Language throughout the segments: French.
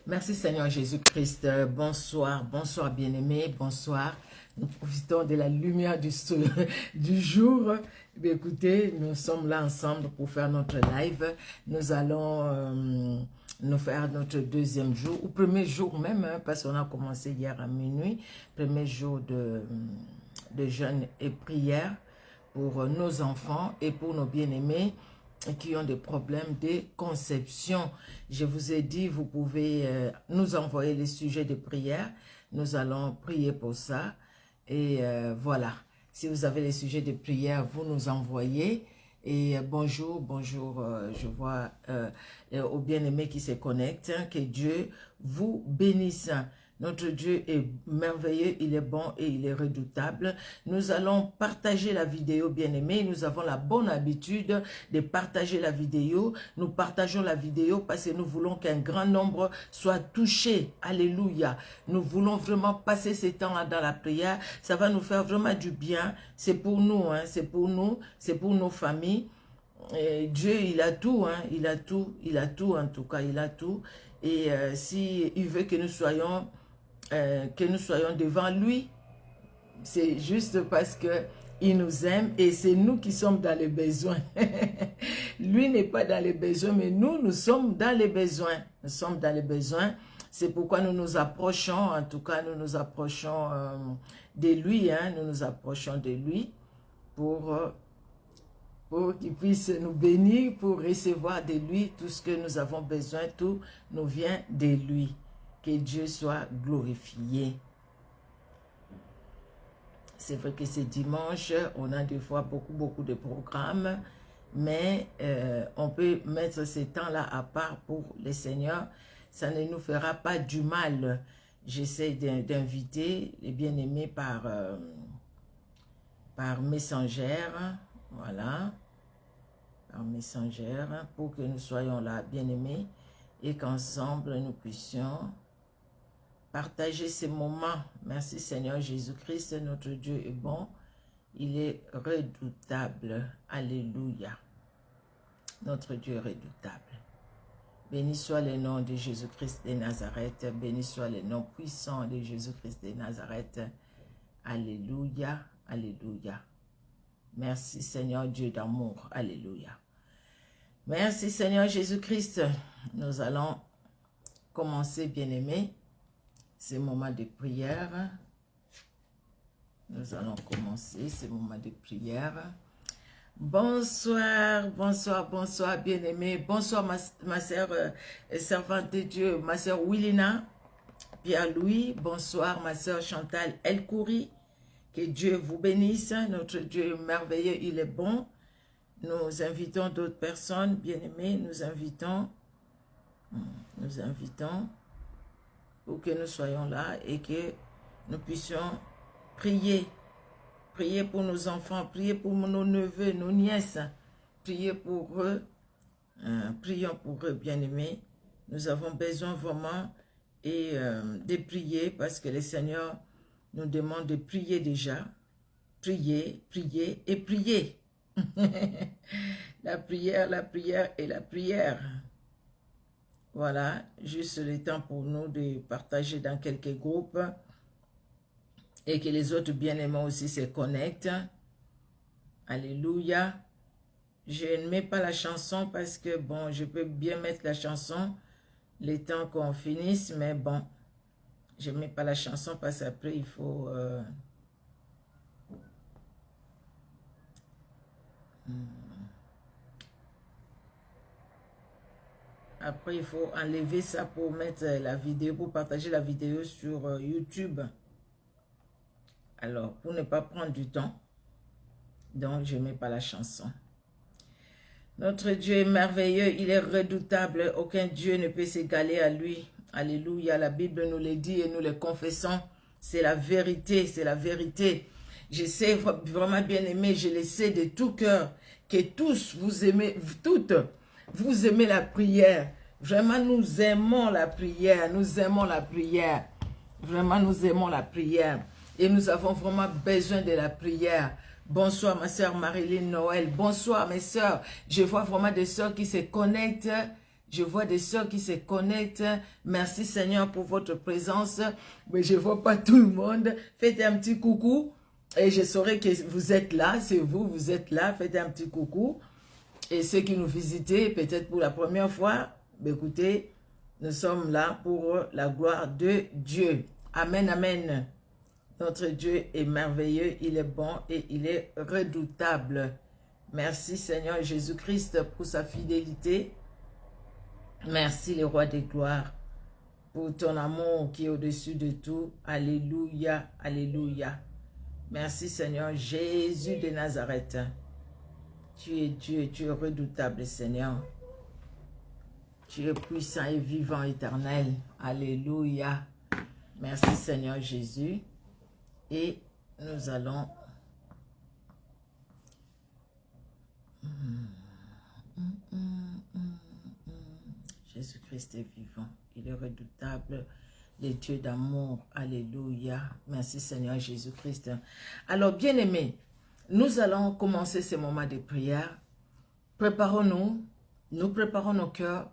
Merci Seigneur Jésus-Christ. Bonsoir, bonsoir bien-aimés, bonsoir. Nous profitons de la lumière du jour. Eh écoutez, nous sommes là ensemble pour faire notre live. Nous allons nous faire notre deuxième jour, ou premier jour même, hein, parce qu'on a commencé hier à minuit. Premier jour de jeûne et prière pour nos enfants et pour nos bien-aimés qui ont des problèmes de conception. Je vous ai dit, vous pouvez nous envoyer les sujets de prière. Nous allons prier pour ça. Et voilà, si vous avez les sujets de prière, vous nous envoyez. Et bonjour, bonjour, je vois aux bien-aimés qui se connectent. Que Dieu vous bénisse. Notre Dieu est merveilleux, il est bon et il est redoutable. Nous allons partager la vidéo, bien-aimés. Nous avons la bonne habitude de partager la vidéo. Nous partageons la vidéo parce que nous voulons qu'un grand nombre soit touché. Alléluia. Nous voulons vraiment passer ces temps-là dans la prière. Ça va nous faire vraiment du bien. C'est pour nous, hein. C'est pour nous, c'est pour nos familles. Et Dieu, il a tout, hein. Il a tout en tout cas, il a tout. Et si il veut que nous soyons devant lui, c'est juste parce que il nous aime et c'est nous qui sommes dans les besoins. Lui n'est pas dans les besoins, mais nous sommes dans les besoins. Nous sommes dans les besoins. C'est pourquoi nous nous approchons, en tout cas, nous nous approchons de lui. Hein, nous nous approchons de lui pour qu'il puisse nous bénir, pour recevoir de lui tout ce que nous avons besoin. Tout nous vient de lui. Que Dieu soit glorifié. C'est vrai que c'est dimanche, on a des fois beaucoup de programmes, mais on peut mettre ces temps-là à part pour le Seigneur. Ça ne nous fera pas du mal. J'essaie d'inviter les bien-aimés par Messenger, voilà, par Messenger, pour que nous soyons là, bien-aimés, et qu'ensemble nous puissions partager ces moments. Merci Seigneur Jésus-Christ, notre Dieu est bon, il est redoutable. Alléluia. Notre Dieu est redoutable. Béni soit le nom de Jésus-Christ de Nazareth, béni soit le nom puissant de Jésus-Christ de Nazareth. Alléluia, alléluia. Merci Seigneur Dieu d'amour, alléluia. Merci Seigneur Jésus-Christ. Nous allons commencer, bien-aimés, ces moments de prière. Nous allons commencer ces moments de prière. Bonsoir, bonsoir, bonsoir, bien-aimés. Bonsoir, ma sœur servante de Dieu, ma sœur Willina, Pierre-Louis. Bonsoir, ma sœur Chantal Elkouri. Que Dieu vous bénisse. Notre Dieu est merveilleux, il est bon. Nous invitons d'autres personnes, bien-aimés. Nous invitons pour que nous soyons là et que nous puissions prier. Prier pour nos enfants, prier pour nos neveux, nos nièces. Prier pour eux. Prions pour eux, bien-aimés. Nous avons besoin vraiment de prier parce que le Seigneur nous demande de prier déjà. Prier, prier et prier. La prière et la prière. Voilà, juste le temps pour nous de partager dans quelques groupes et que les autres bien-aimés aussi se connectent. Alléluia. Je ne mets pas la chanson parce que, bon, je peux bien mettre la chanson le temps qu'on finisse, mais bon, je ne mets pas la chanson parce qu'après, il faut... Après, il faut enlever ça pour mettre la vidéo, pour partager la vidéo sur YouTube. Alors, pour ne pas prendre du temps, donc je ne mets pas la chanson. Notre Dieu est merveilleux, il est redoutable, aucun Dieu ne peut s'égaler à lui. Alléluia, la Bible nous le dit et nous le confessons. C'est la vérité, c'est la vérité. Je sais vraiment bien aimé, je le sais de tout cœur, que tous vous aimez, toutes, vous aimez la prière. Vraiment, nous aimons la prière. Nous aimons la prière. Vraiment, nous aimons la prière. Et nous avons vraiment besoin de la prière. Bonsoir, ma soeur Marilyn Noël. Bonsoir, mes soeurs. Je vois vraiment des soeurs qui se connectent Je vois des sœurs qui se connectent. Merci Seigneur pour votre présence. Mais je ne vois pas tout le monde. Faites un petit coucou. Et je saurai que vous êtes là. C'est vous, vous êtes là. Faites un petit coucou. Et ceux qui nous visitez, peut-être pour la première fois, écoutez, nous sommes là pour la gloire de Dieu. Amen, amen. Notre Dieu est merveilleux, il est bon et il est redoutable. Merci Seigneur Jésus-Christ pour sa fidélité. Merci le roi des gloires pour ton amour qui est au-dessus de tout. Alléluia, alléluia. Merci Seigneur Jésus de Nazareth. Tu es Dieu, tu es redoutable Seigneur. Tu es puissant et vivant éternel. Alléluia. Merci Seigneur Jésus. Et nous allons... Jésus-Christ est vivant. Il est redoutable. Le Dieu d'amour. Alléluia. Merci Seigneur Jésus-Christ. Alors, bien-aimés, nous allons commencer ce moment de prière. Préparons-nous. Nous préparons nos cœurs.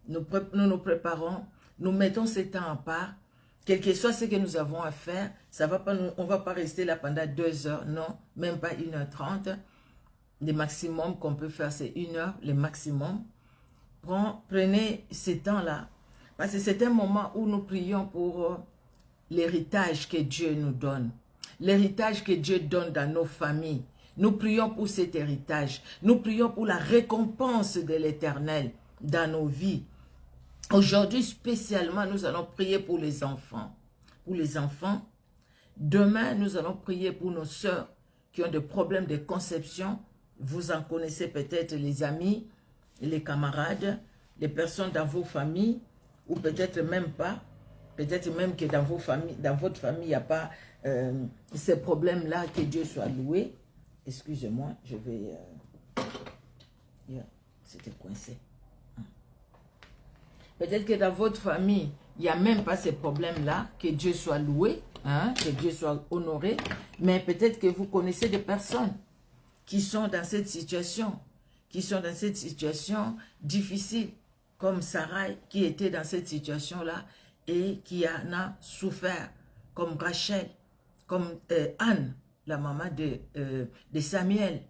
Nous nous préparons. Nous mettons ce temps en part. Quel que soit ce que nous avons à faire, ça va pas, on ne va pas rester là pendant 2 heures. Non, même pas 1h30. Le maximum qu'on peut faire, c'est 1 heure. Le maximum. Prenez ce temps-là. Parce que c'est un moment où nous prions pour l'héritage que Dieu nous donne. L'héritage que Dieu donne dans nos familles. Nous prions pour cet héritage. Nous prions pour la récompense de l'Éternel dans nos vies. Aujourd'hui, spécialement, nous allons prier pour les enfants. Pour les enfants. Demain, nous allons prier pour nos sœurs qui ont des problèmes de conception. Vous en connaissez peut-être les amis, les camarades, les personnes dans vos familles, ou peut-être même pas. Peut-être même que dans votre famille, il n'y a pas ces problèmes-là, que Dieu soit loué. Excusez-moi, je vais... C'était coincé. Peut-être que dans votre famille, il n'y a même pas ces problèmes-là, que Dieu soit loué, hein, que Dieu soit honoré. Mais peut-être que vous connaissez des personnes qui sont dans cette situation, difficile, comme Sarah qui était dans cette situation-là et qui en a souffert, comme Rachel, comme Anne, la maman de Samuel.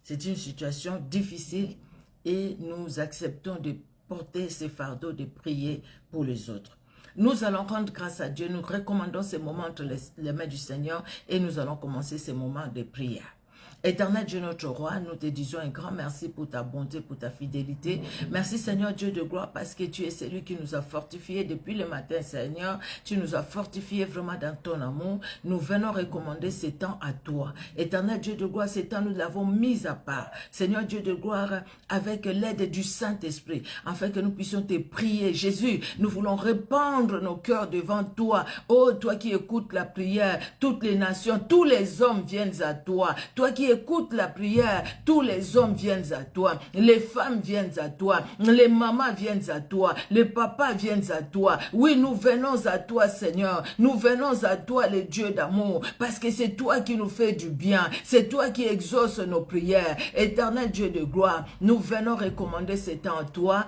C'est une situation difficile et nous acceptons de porter ces fardeaux, de prier pour les autres. Nous allons rendre grâce à Dieu, nous recommandons ces moments entre les mains du Seigneur et nous allons commencer ces moments de prière. Éternel Dieu notre roi, nous te disons un grand merci pour ta bonté, pour ta fidélité. Merci Seigneur Dieu de gloire parce que tu es celui qui nous a fortifiés depuis le matin Seigneur. Tu nous as fortifiés vraiment dans ton amour. Nous venons recommander ces temps à toi. Éternel Dieu de gloire, ces temps nous l'avons mis à part. Seigneur Dieu de gloire, avec l'aide du Saint-Esprit, afin que nous puissions te prier. Jésus, nous voulons répandre nos cœurs devant toi. Oh, toi qui écoutes la prière, toutes les nations, tous les hommes viennent à toi. Toi qui écoutes la prière, tous les hommes viennent à toi, les femmes viennent à toi, les mamans viennent à toi, les papas viennent à toi. Oui, nous venons à toi, Seigneur. Nous venons à toi, le Dieu d'amour, parce que c'est toi qui nous fais du bien. C'est toi qui exauces nos prières. Éternel Dieu de gloire, nous venons recommander ce temps à toi.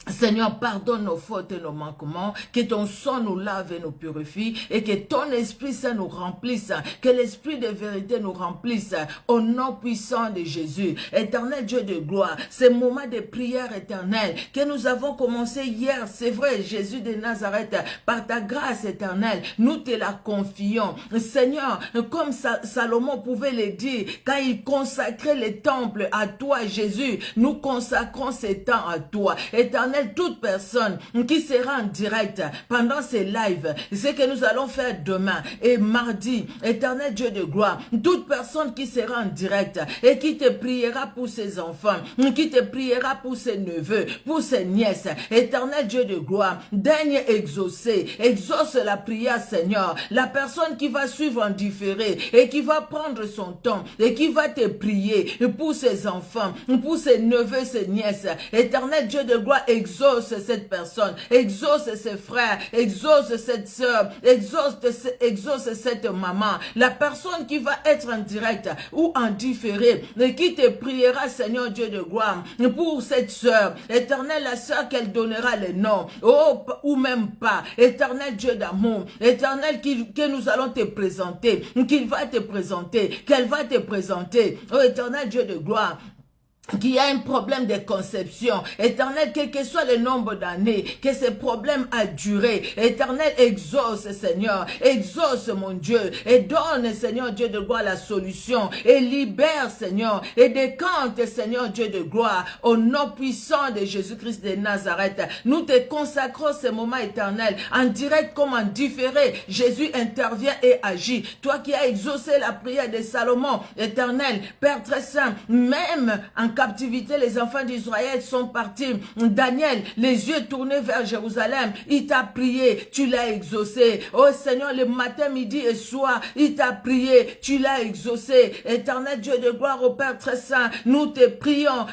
Seigneur, pardonne nos fautes et nos manquements, que ton sang nous lave et nous purifie, et que ton Esprit Saint nous remplisse, que l'Esprit de vérité nous remplisse, au nom puissant de Jésus. Éternel Dieu de gloire, ces moments de prière éternelle que nous avons commencé hier, c'est vrai, Jésus de Nazareth, par ta grâce éternelle, nous te la confions. Seigneur, comme Salomon pouvait le dire, quand il consacrait le temple à toi, Jésus, nous consacrons ces temps à toi. Éternel, toute personne qui sera en direct pendant ces lives, c'est que nous allons faire demain et mardi, éternel Dieu de gloire, toute personne qui sera en direct et qui te priera pour ses enfants, qui te priera pour ses neveux, pour ses nièces, éternel Dieu de gloire, daigne exaucer, exauce la prière Seigneur, la personne qui va suivre en différé et qui va prendre son temps et qui va te prier pour ses enfants, pour ses neveux, ses nièces, éternel Dieu de gloire, exauce exauce cette personne, exauce ses frères, exauce cette sœur, exauce cette maman, la personne qui va être en direct ou en différé, et qui te priera, Seigneur Dieu de gloire, pour cette sœur, éternel, la sœur qu'elle donnera les noms, oh, ou même pas, éternel Dieu d'amour, éternel que nous allons te présenter, qu'il va te présenter, qu'elle va te présenter, oh éternel Dieu de gloire, qui a un problème de conception, éternel, quel que soit le nombre d'années, que ce problème a duré, éternel, exauce, Seigneur, exauce, mon Dieu, et donne, Seigneur Dieu de gloire, la solution, et libère, Seigneur, et décante, Seigneur Dieu de gloire, au nom puissant de Jésus-Christ de Nazareth. Nous te consacrons ce moment éternel, en direct comme en différé. Jésus intervient et agit. Toi qui as exaucé la prière de Salomon, éternel, Père très saint, même en captivité, les enfants d'Israël sont partis. Daniel, les yeux tournés vers Jérusalem, il t'a prié, tu l'as exaucé. Oh Seigneur, le matin, midi et soir, il t'a prié, tu l'as exaucé. Éternel Dieu de gloire, au Père très saint, nous te prions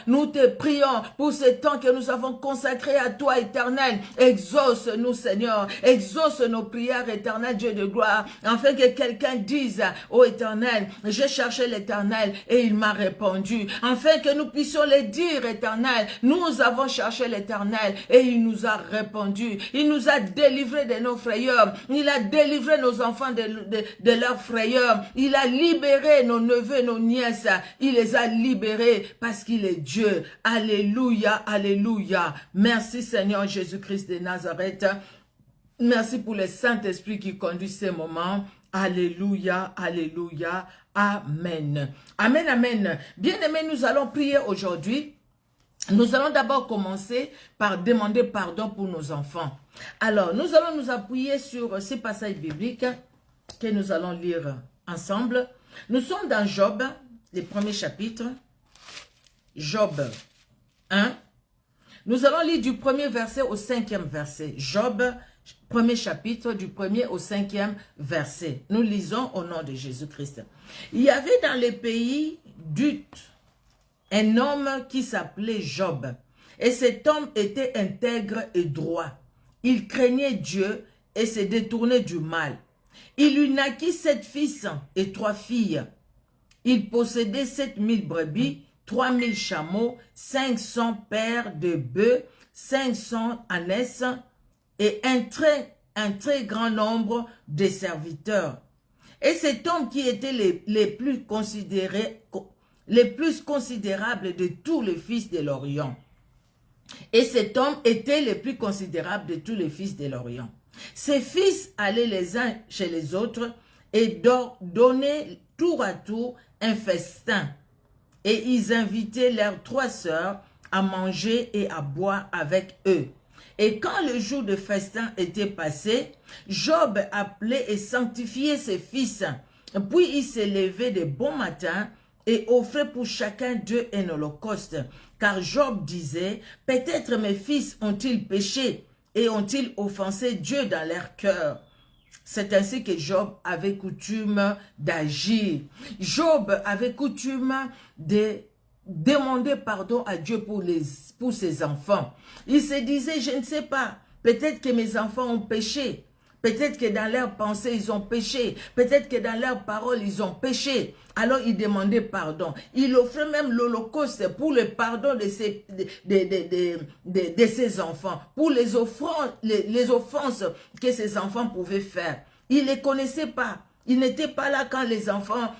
pour ce temps que nous avons consacré à toi, éternel. Exauce-nous, Seigneur, exauce nos prières, éternel Dieu de gloire, afin que quelqu'un dise, oh éternel, j'ai cherché l'éternel et il m'a répondu, afin que nous puissions le dire, éternel, nous avons cherché l'éternel et il nous a répondu, il nous a délivrés de nos frayeurs, il a délivré nos enfants de leurs frayeurs, il a libéré nos neveux, nos nièces, il les a libérés parce qu'il est Dieu. Alléluia, alléluia. Merci Seigneur Jésus-Christ de Nazareth. Merci pour le Saint-Esprit qui conduit ces moments. Alléluia, alléluia, amen. Amen, amen. Bien-aimés, nous allons prier aujourd'hui. Nous allons d'abord commencer par demander pardon pour nos enfants. Alors, nous allons nous appuyer sur ces passages bibliques que nous allons lire ensemble. Nous sommes dans Job, le premier chapitre. Job 1. Nous allons lire du premier verset au 5e verset. Job, premier chapitre, du 1er au 5e verset. Nous lisons au nom de Jésus-Christ. Il y avait dans les pays d'Ut un homme qui s'appelait Job. Et cet homme était intègre et droit. Il craignait Dieu et se détournait du mal. Il lui naquit 7 fils et 3 filles. Il possédait 7000 brebis, 3000 chameaux, 500 paires de bœufs, 500 ânesses et un très grand nombre de serviteurs. Et cet homme qui était les plus considérables de tous les fils de l'Orient. Et cet homme était le plus considérable de tous les fils de l'Orient. Ses fils allaient les uns chez les autres et donnaient tour à tour un festin. Et ils invitaient leurs 3 sœurs à manger et à boire avec eux. Et quand le jour de festin était passé, Job appelait et sanctifiait ses fils. Puis il se levait de bon matin et offrait pour chacun d'eux un holocauste. Car Job disait, peut-être mes fils ont-ils péché et ont-ils offensé Dieu dans leur cœur. C'est ainsi que Job avait coutume d'agir. Job avait coutume de demander pardon à Dieu pour ses enfants. Il se disait, je ne sais pas, peut-être que mes enfants ont péché. Peut-être que dans leurs pensées, ils ont péché. Peut-être que dans leurs paroles, ils ont péché. Alors, il demandait pardon. Il offrait même l'holocauste pour le pardon de ses enfants, pour les offenses que ses enfants pouvaient faire. Il ne les connaissait pas. Il n'était pas là quand les enfants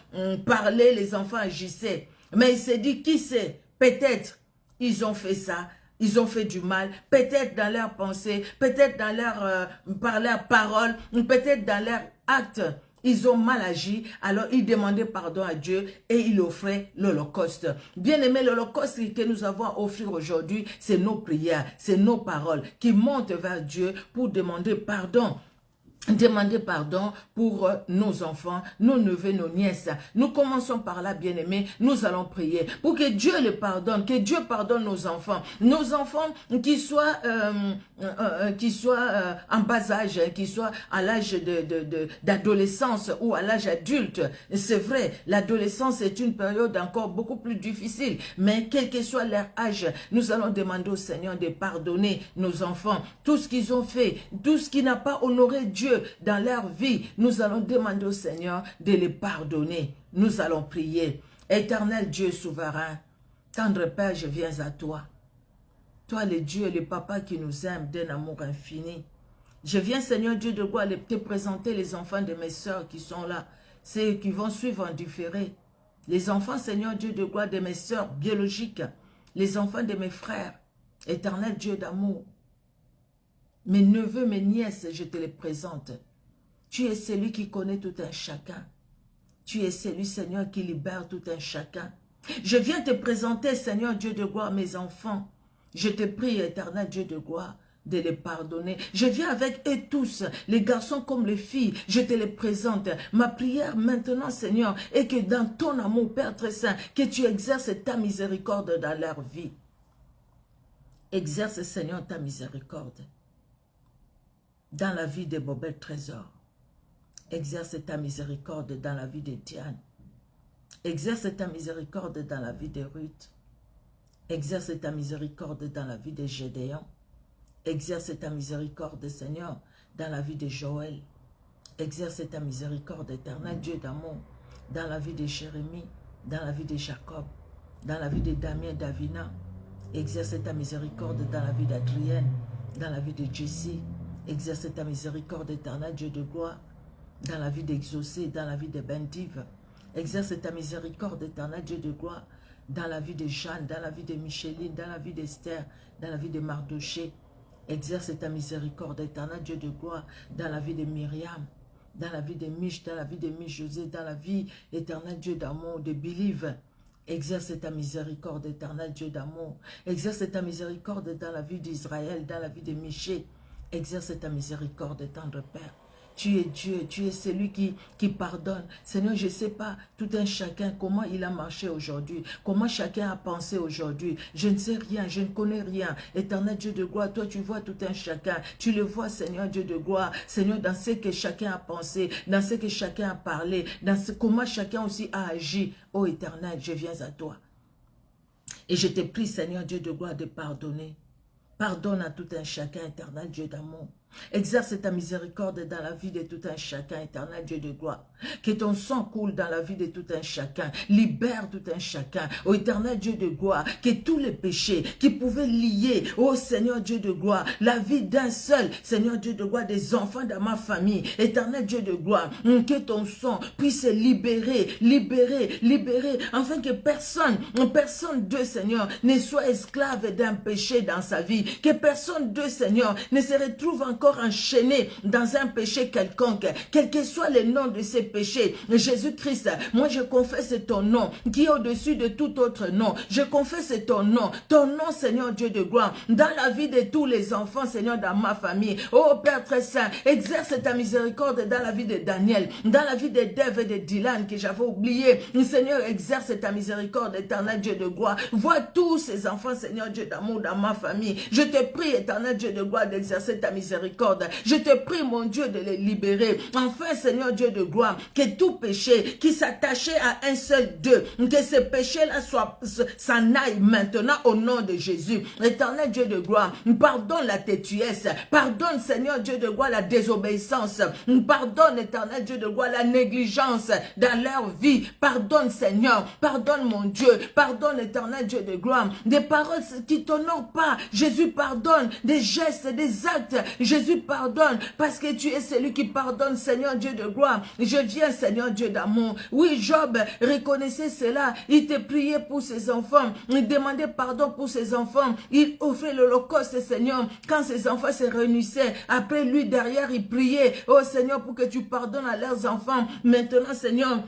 parlaient, les enfants agissaient. Mais il s'est dit, qui sait, peut-être ils ont fait ça. Ils ont fait du mal, peut-être dans leurs pensées, peut-être dans par leurs paroles, peut-être dans leurs actes. Ils ont mal agi, alors ils demandaient pardon à Dieu et ils offraient l'holocauste. Bien aimé, l'holocauste que nous avons à offrir aujourd'hui, c'est nos prières, c'est nos paroles qui montent vers Dieu pour demander pardon. demander pardon pour nos enfants, nos neveux, nos nièces. Nous commençons par là, bien-aimés. Nous allons prier pour que Dieu les pardonne, que Dieu pardonne nos enfants qui soient en bas âge, qui soient à l'âge d'adolescence ou à l'âge adulte. C'est vrai, l'adolescence est une période encore beaucoup plus difficile, mais quel que soit leur âge, nous allons demander au Seigneur de pardonner nos enfants, tout ce qu'ils ont fait, tout ce qui n'a pas honoré Dieu dans leur vie, nous allons demander au Seigneur de les pardonner. Nous allons prier. Éternel Dieu souverain, tendre Père, je viens à toi. Toi, le Dieu, le Papa qui nous aime d'un amour infini. Je viens, Seigneur Dieu de gloire, te présenter les enfants de mes sœurs qui sont là, ceux qui vont suivre en différé. Les enfants, Seigneur Dieu de gloire, de mes sœurs biologiques, les enfants de mes frères. Éternel Dieu d'amour, mes neveux, mes nièces, je te les présente. Tu es celui qui connaît tout un chacun. Tu es celui, Seigneur, qui libère tout un chacun. Je viens te présenter, Seigneur Dieu de gloire, mes enfants. Je te prie, éternel Dieu de gloire, de les pardonner. Je viens avec eux tous, les garçons comme les filles, je te les présente. Ma prière maintenant, Seigneur, est que dans ton amour, Père très saint, que tu exerces ta miséricorde dans leur vie. Exerce, Seigneur, ta miséricorde dans la vie de Bobette Trésor. Exerce ta miséricorde dans la vie de Diane. Exerce ta miséricorde dans la vie de Ruth. Exerce ta miséricorde dans la vie de Gédéon. Exerce ta miséricorde, Seigneur, dans la vie de Joël. Exerce ta miséricorde, éternel Dieu d'amour, dans la vie de Jérémie, dans la vie de Jacob, dans la vie de Damien Davina. Exerce ta miséricorde dans la vie d'Adrienne, dans la vie de Jessie. Exerce ta miséricorde, éternel Dieu de gloire, dans la vie d'Exaucé, dans la vie de Bendive. Exerce ta miséricorde, éternel Dieu de gloire, dans la vie de Jeanne, dans la vie de Micheline, dans la vie d'Esther, dans la vie de Mardoché. Exerce ta miséricorde, éternel Dieu de gloire, dans la vie de Myriam, dans la vie de Mich, dans la vie de Mich-José, dans la vie, éternel Dieu d'amour, de Believe. Exerce ta miséricorde, éternel Dieu d'amour. Exerce ta miséricorde dans la vie d'Israël, dans la vie de Miché. Exerce ta miséricorde, tendre Père. Tu es Dieu, tu es celui qui pardonne. Seigneur, je ne sais pas, tout un chacun, comment il a marché aujourd'hui, comment chacun a pensé aujourd'hui. Je ne sais rien, je ne connais rien. Éternel Dieu de gloire, toi tu vois tout un chacun. Tu le vois, Seigneur Dieu de gloire. Seigneur, dans ce que chacun a pensé, dans ce que chacun a parlé, dans comment chacun aussi a agi. Ô Éternel, je viens à toi. Et je te prie, Seigneur Dieu de gloire, de pardonner. Pardonne à tout un chacun, éternel Dieu d'amour. Exerce ta miséricorde dans la vie de tout un chacun, éternel Dieu de gloire. Que ton sang coule dans la vie de tout un chacun. Libère tout un chacun. Ô éternel Dieu de gloire, que tous les péchés qui pouvaient lier, ô Seigneur Dieu de gloire, la vie d'un seul, Seigneur Dieu de gloire, des enfants dans ma famille, éternel Dieu de gloire, que ton sang puisse libérer, afin que personne d'eux, Seigneur, ne soit esclave d'un péché dans sa vie. Que personne d'eux, Seigneur, ne se retrouve encore enchaîné dans un péché quelconque, quel que soit le nom de ces péchés. Jésus-Christ, moi je confesse ton nom qui est au-dessus de tout autre nom. Je confesse ton nom, Seigneur Dieu de gloire, dans la vie de tous les enfants, Seigneur, dans ma famille. Oh Père très saint, exerce ta miséricorde dans la vie de Daniel, dans la vie de Dave et de Dylan que j'avais oublié. Seigneur, exerce ta miséricorde, éternel Dieu de gloire. Vois tous ces enfants, Seigneur Dieu d'amour, dans ma famille. Je te prie, éternel Dieu de gloire, d'exercer ta miséricorde. Je te prie, mon Dieu, de les libérer. Enfin, Seigneur Dieu de gloire, que tout péché qui s'attachait à un seul d'eux, que ce péché-là s'en aille maintenant au nom de Jésus. Éternel Dieu de gloire, pardonne la têtuesse, pardonne, Seigneur Dieu de gloire, la désobéissance, pardonne, éternel Dieu de gloire, la négligence dans leur vie. Pardonne, Seigneur, pardonne, mon Dieu, pardonne, éternel Dieu de gloire, des paroles qui t'honorent pas. Jésus, pardonne, des gestes, des actes. Jésus, pardonne, parce que tu es celui qui pardonne, Seigneur Dieu de gloire. Je viens, Seigneur Dieu d'amour. Oui, Job reconnaissait cela. Il te priait pour ses enfants. Il demandait pardon pour ses enfants. Il offrait l'holocauste, Seigneur, quand ses enfants se réunissaient. Après lui, derrière, il priait. Oh Seigneur, pour que tu pardonnes à leurs enfants. Maintenant, Seigneur,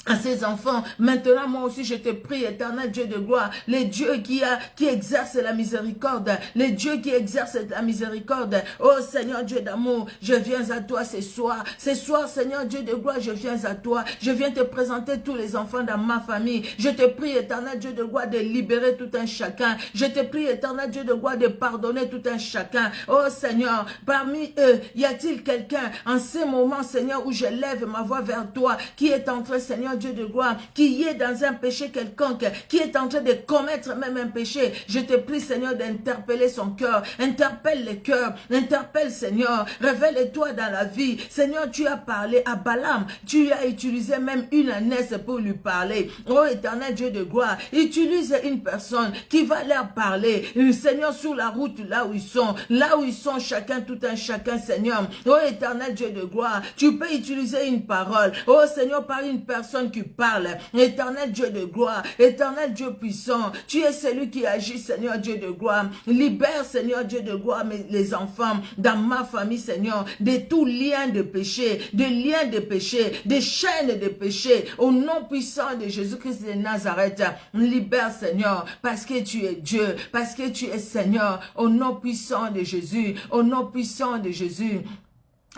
à ses enfants. Maintenant, moi aussi, je te prie, éternel Dieu de gloire, les dieux qui exercent la miséricorde, les dieux qui exercent la miséricorde. Oh Seigneur Dieu d'amour, je viens à toi ce soir. Ce soir, Seigneur Dieu de gloire, je viens à toi. Je viens te présenter tous les enfants dans ma famille. Je te prie, éternel Dieu de gloire, de libérer tout un chacun. Je te prie, éternel Dieu de gloire, de pardonner tout un chacun. Oh Seigneur, parmi eux, y a-t-il quelqu'un en ce moment, Seigneur, où je lève ma voix vers toi, qui est entré, Seigneur Dieu de gloire, qui est dans un péché quelconque, qui est en train de commettre même un péché. Je te prie, Seigneur, d'interpeller son cœur. Interpelle les cœurs. Interpelle, Seigneur. Révèle-toi dans la vie. Seigneur, tu as parlé à Balaam. Tu as utilisé même une ânesse pour lui parler. Oh, éternel Dieu de gloire, utilise une personne qui va leur parler. Seigneur, sur la route, là où ils sont, chacun, tout un chacun, Seigneur. Oh, éternel Dieu de gloire, tu peux utiliser une parole. Oh, Seigneur, par une personne qui parle. Éternel Dieu de gloire, éternel Dieu puissant, tu es celui qui agit, Seigneur Dieu de gloire. Libère, Seigneur Dieu de gloire, les enfants dans ma famille, Seigneur, de tout lien de péché, de liens de péché, de chaînes de péché. Au nom puissant de Jésus-Christ de Nazareth, libère, Seigneur, parce que tu es Dieu, parce que tu es Seigneur. Au nom puissant de Jésus, au nom puissant de Jésus.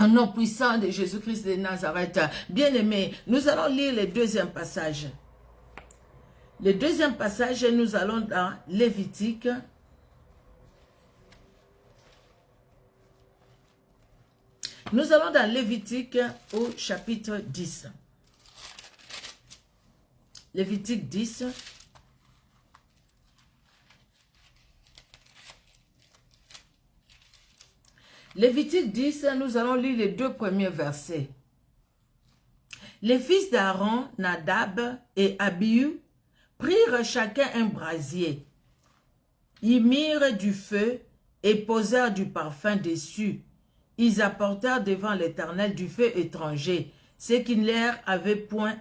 Au nom puissant de Jésus-Christ de Nazareth. Bien-aimés, nous allons lire le deuxième passage. Le deuxième passage, nous allons dans Lévitique. Nous allons dans Lévitique au chapitre 10. Lévitique 10. Lévitique 10, nous allons lire les 2 premiers versets. Les fils d'Aaron, Nadab et Abihu, prirent chacun un brasier. Ils mirent du feu et posèrent du parfum dessus. Ils apportèrent devant l'Éternel du feu étranger, ce qu'il ne leur avait point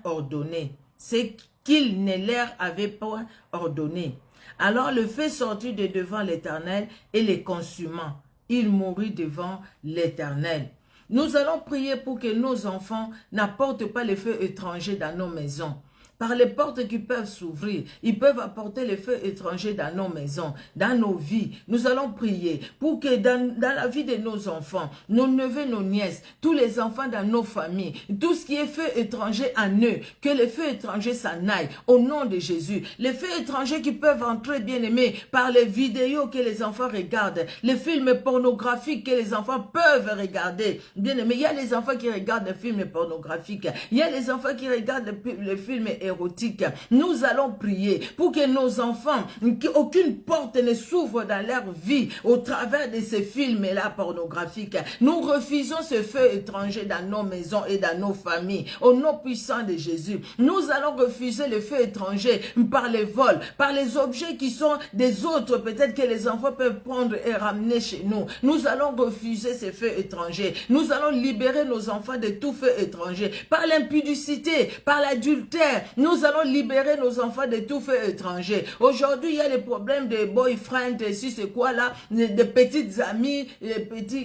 ordonné. Alors le feu sortit de devant l'Éternel et les consuma. Il mourut devant l'Éternel. Nous allons prier pour que nos enfants n'apportent pas les feux étrangers dans nos maisons. Par les portes qui peuvent s'ouvrir, ils peuvent apporter les feux étrangers dans nos maisons, dans nos vies. Nous allons prier pour que dans la vie de nos enfants, nos neveux, nos nièces, tous les enfants dans nos familles, tout ce qui est feu étranger en eux, que les feux étrangers s'en aillent au nom de Jésus. Les feux étrangers qui peuvent entrer, bien aimés, par les vidéos que les enfants regardent, les films pornographiques que les enfants peuvent regarder. Bien aimés, il y a les enfants qui regardent des films pornographiques, il y a les enfants qui regardent les films érotique. Nous allons prier pour que nos enfants, qu'aucune porte ne s'ouvre dans leur vie au travers de ces films-là pornographiques. Nous refusons ce feu étranger dans nos maisons et dans nos familles. Au nom puissant de Jésus, nous allons refuser le feu étranger par les vols, par les objets qui sont des autres, peut-être que les enfants peuvent prendre et ramener chez nous. Nous allons refuser ces feux étrangers. Nous allons libérer nos enfants de tout feu étranger. Par l'impudicité, par l'adultère, nous allons libérer nos enfants de tout feu étranger. Aujourd'hui, il y a les problèmes de boyfriend, si c'est quoi là, de petites amies,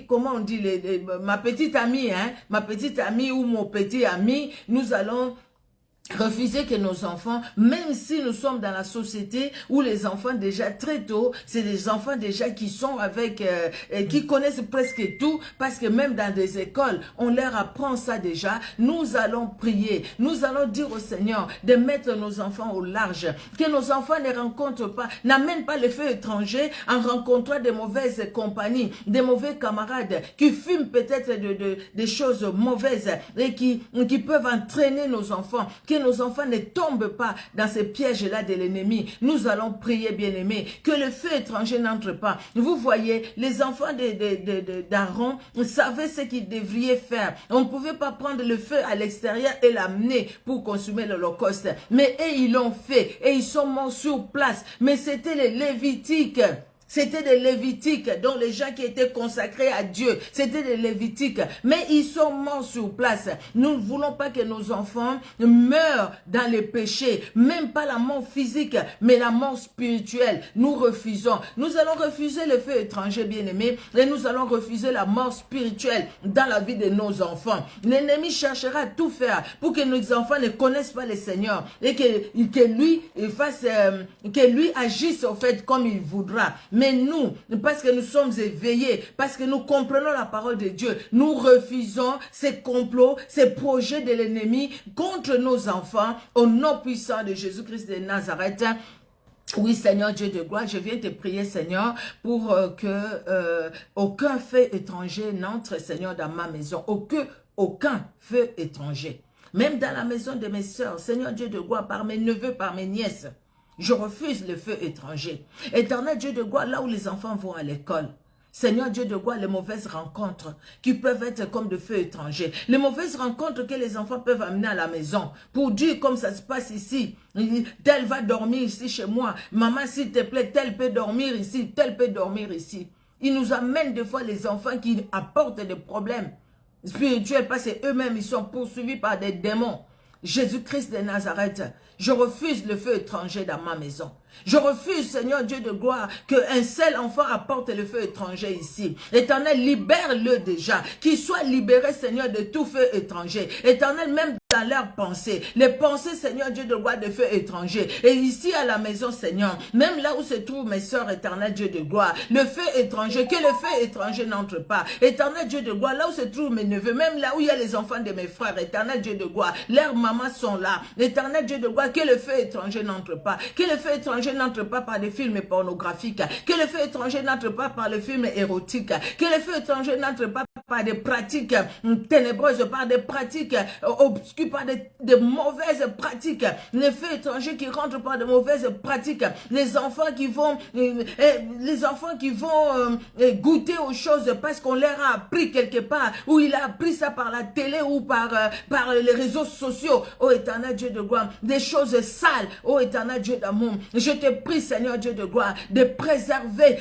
comment on dit, ma petite amie, ma petite amie ou mon petit ami, nous allons refuser que nos enfants, même si nous sommes dans la société où les enfants déjà très tôt, c'est des enfants déjà qui sont avec, qui connaissent presque tout, parce que même dans des écoles, on leur apprend ça déjà. Nous allons prier, nous allons dire au Seigneur de mettre nos enfants au large, que nos enfants ne rencontrent pas, n'amènent pas le feu étranger en rencontrant des mauvaises compagnies, des mauvais camarades qui fument peut-être des choses mauvaises et qui peuvent entraîner nos enfants, que nos enfants ne tombent pas dans ces pièges-là de l'ennemi. Nous allons prier, bien-aimés, que le feu étranger n'entre pas. Vous voyez, les enfants d'Aaron savaient ce qu'ils devraient faire. On ne pouvait pas prendre le feu à l'extérieur et l'amener pour consommer l'Holocauste. Mais eux, ils l'ont fait et ils sont morts sur place. Mais c'était les Lévitiques C'était des Lévitiques, donc les gens qui étaient consacrés à Dieu, c'était des Lévitiques, mais ils sont morts sur place. Nous ne voulons pas que nos enfants meurent dans les péchés, même pas la mort physique, mais la mort spirituelle. Nous refusons. Nous allons refuser le feu étranger, bien-aimé, et nous allons refuser la mort spirituelle dans la vie de nos enfants. L'ennemi cherchera à tout faire pour que nos enfants ne connaissent pas le Seigneur et que lui agisse au fait comme il voudra. Mais nous, parce que nous sommes éveillés, parce que nous comprenons la parole de Dieu, nous refusons ces complots, ces projets de l'ennemi contre nos enfants au nom puissant de Jésus-Christ de Nazareth. Oui, Seigneur Dieu de gloire, je viens te prier, Seigneur, pour que aucun feu étranger n'entre, Seigneur, dans ma maison. Aucun feu étranger. Même dans la maison de mes sœurs, Seigneur Dieu de gloire, par mes neveux, par mes nièces. Je refuse le feu étranger. Éternel Dieu de gloire, là où les enfants vont à l'école. Seigneur Dieu de gloire, les mauvaises rencontres qui peuvent être comme de feu étranger. Les mauvaises rencontres que les enfants peuvent amener à la maison pour dire comme ça se passe ici. Tel va dormir ici chez moi. Maman, s'il te plaît, tel peut dormir ici, tel peut dormir ici. Ils nous amènent des fois les enfants qui apportent des problèmes spirituels parce qu'eux-mêmes, ils sont poursuivis par des démons. Jésus-Christ de Nazareth, je refuse le feu étranger dans ma maison. Je refuse, Seigneur Dieu de gloire, qu'un seul enfant apporte le feu étranger ici. Éternel, libère-le déjà. Qu'il soit libéré, Seigneur, de tout feu étranger. Éternel, même dans leurs pensées. Les pensées, Seigneur Dieu de gloire, de feu étranger. Et ici à la maison, Seigneur, même là où se trouvent mes soeurs, éternel Dieu de gloire, le feu étranger, que le feu étranger n'entre pas. Éternel Dieu de gloire, là où se trouvent mes neveux, même là où il y a les enfants de mes frères, éternel Dieu de gloire, leurs mamans sont là. Éternel Dieu de gloire, que le feu étranger n'entre pas. Que le feu étranger n'entre pas par des films pornographiques. Que le feu étranger n'entre pas par les films érotiques. Que le feu étranger n'entre pas par des pratiques ténébreuses, par des pratiques obscures, par des mauvaises pratiques. Les feux étrangers qui rentrent par de mauvaises pratiques. Les enfants qui vont goûter aux choses parce qu'on leur a appris quelque part, ou il a appris ça par la télé ou par les réseaux sociaux. Oh éternel Dieu de gloire, des choses sales. Oh éternel Dieu d'amour, je te prie Seigneur Dieu de gloire de préserver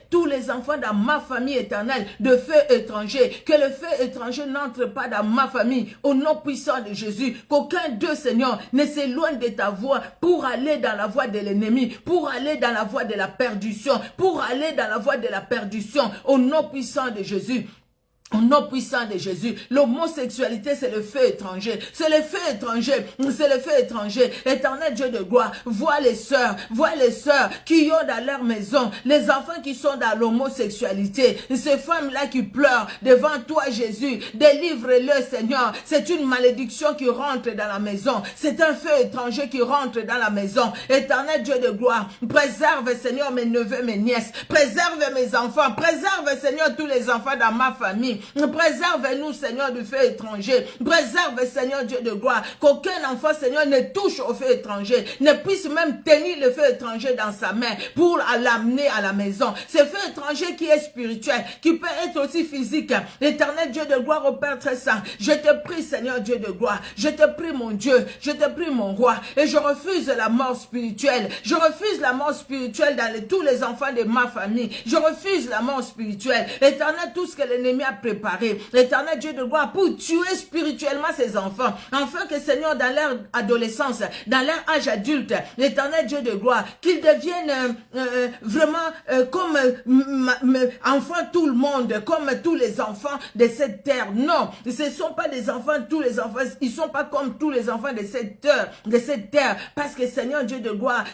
tous les enfants dans ma famille éternelle de feu étranger. Que le feu étranger n'entre pas dans ma famille au nom puissant de Jésus. Qu'aucun d'eux Seigneur ne s'éloigne de ta voie pour aller dans la voie de l'ennemi, pour aller dans la voie de la perdition, au nom puissant de Jésus. Au nom puissant de Jésus, l'homosexualité c'est le feu étranger, éternel Dieu de gloire, vois les sœurs qui ont dans leur maison, les enfants qui sont dans l'homosexualité, ces femmes-là qui pleurent devant toi Jésus, délivre-le Seigneur, c'est une malédiction qui rentre dans la maison, c'est un feu étranger qui rentre dans la maison, éternel Dieu de gloire, préserve Seigneur mes neveux, mes nièces, préserve mes enfants, préserve Seigneur tous les enfants dans ma famille, préserve-nous, Seigneur, du feu étranger. Préserve, Seigneur Dieu de gloire, qu'aucun enfant, Seigneur, ne touche au feu étranger, ne puisse même tenir le feu étranger dans sa main pour l'amener à la maison. Ce feu étranger qui est spirituel, qui peut être aussi physique. L'éternel Dieu de gloire, au Père très saint, je te prie, Seigneur Dieu de gloire, je te prie, mon Dieu, je te prie, mon roi, et je refuse la mort spirituelle. Je refuse la mort spirituelle dans tous les enfants de ma famille. Je refuse la mort spirituelle. Éternel, tout ce que l'ennemi a préparé, l'éternel Dieu de gloire, pour tuer spirituellement ses enfants, afin que Seigneur, dans leur adolescence, dans leur âge adulte, l'éternel Dieu de gloire, qu'ils deviennent vraiment comme enfants tout le monde, comme tous les enfants de cette terre. Non, ce ne sont pas des enfants, tous les enfants, ils ne sont pas comme tous les enfants de cette terre, parce que Seigneur Dieu de gloire,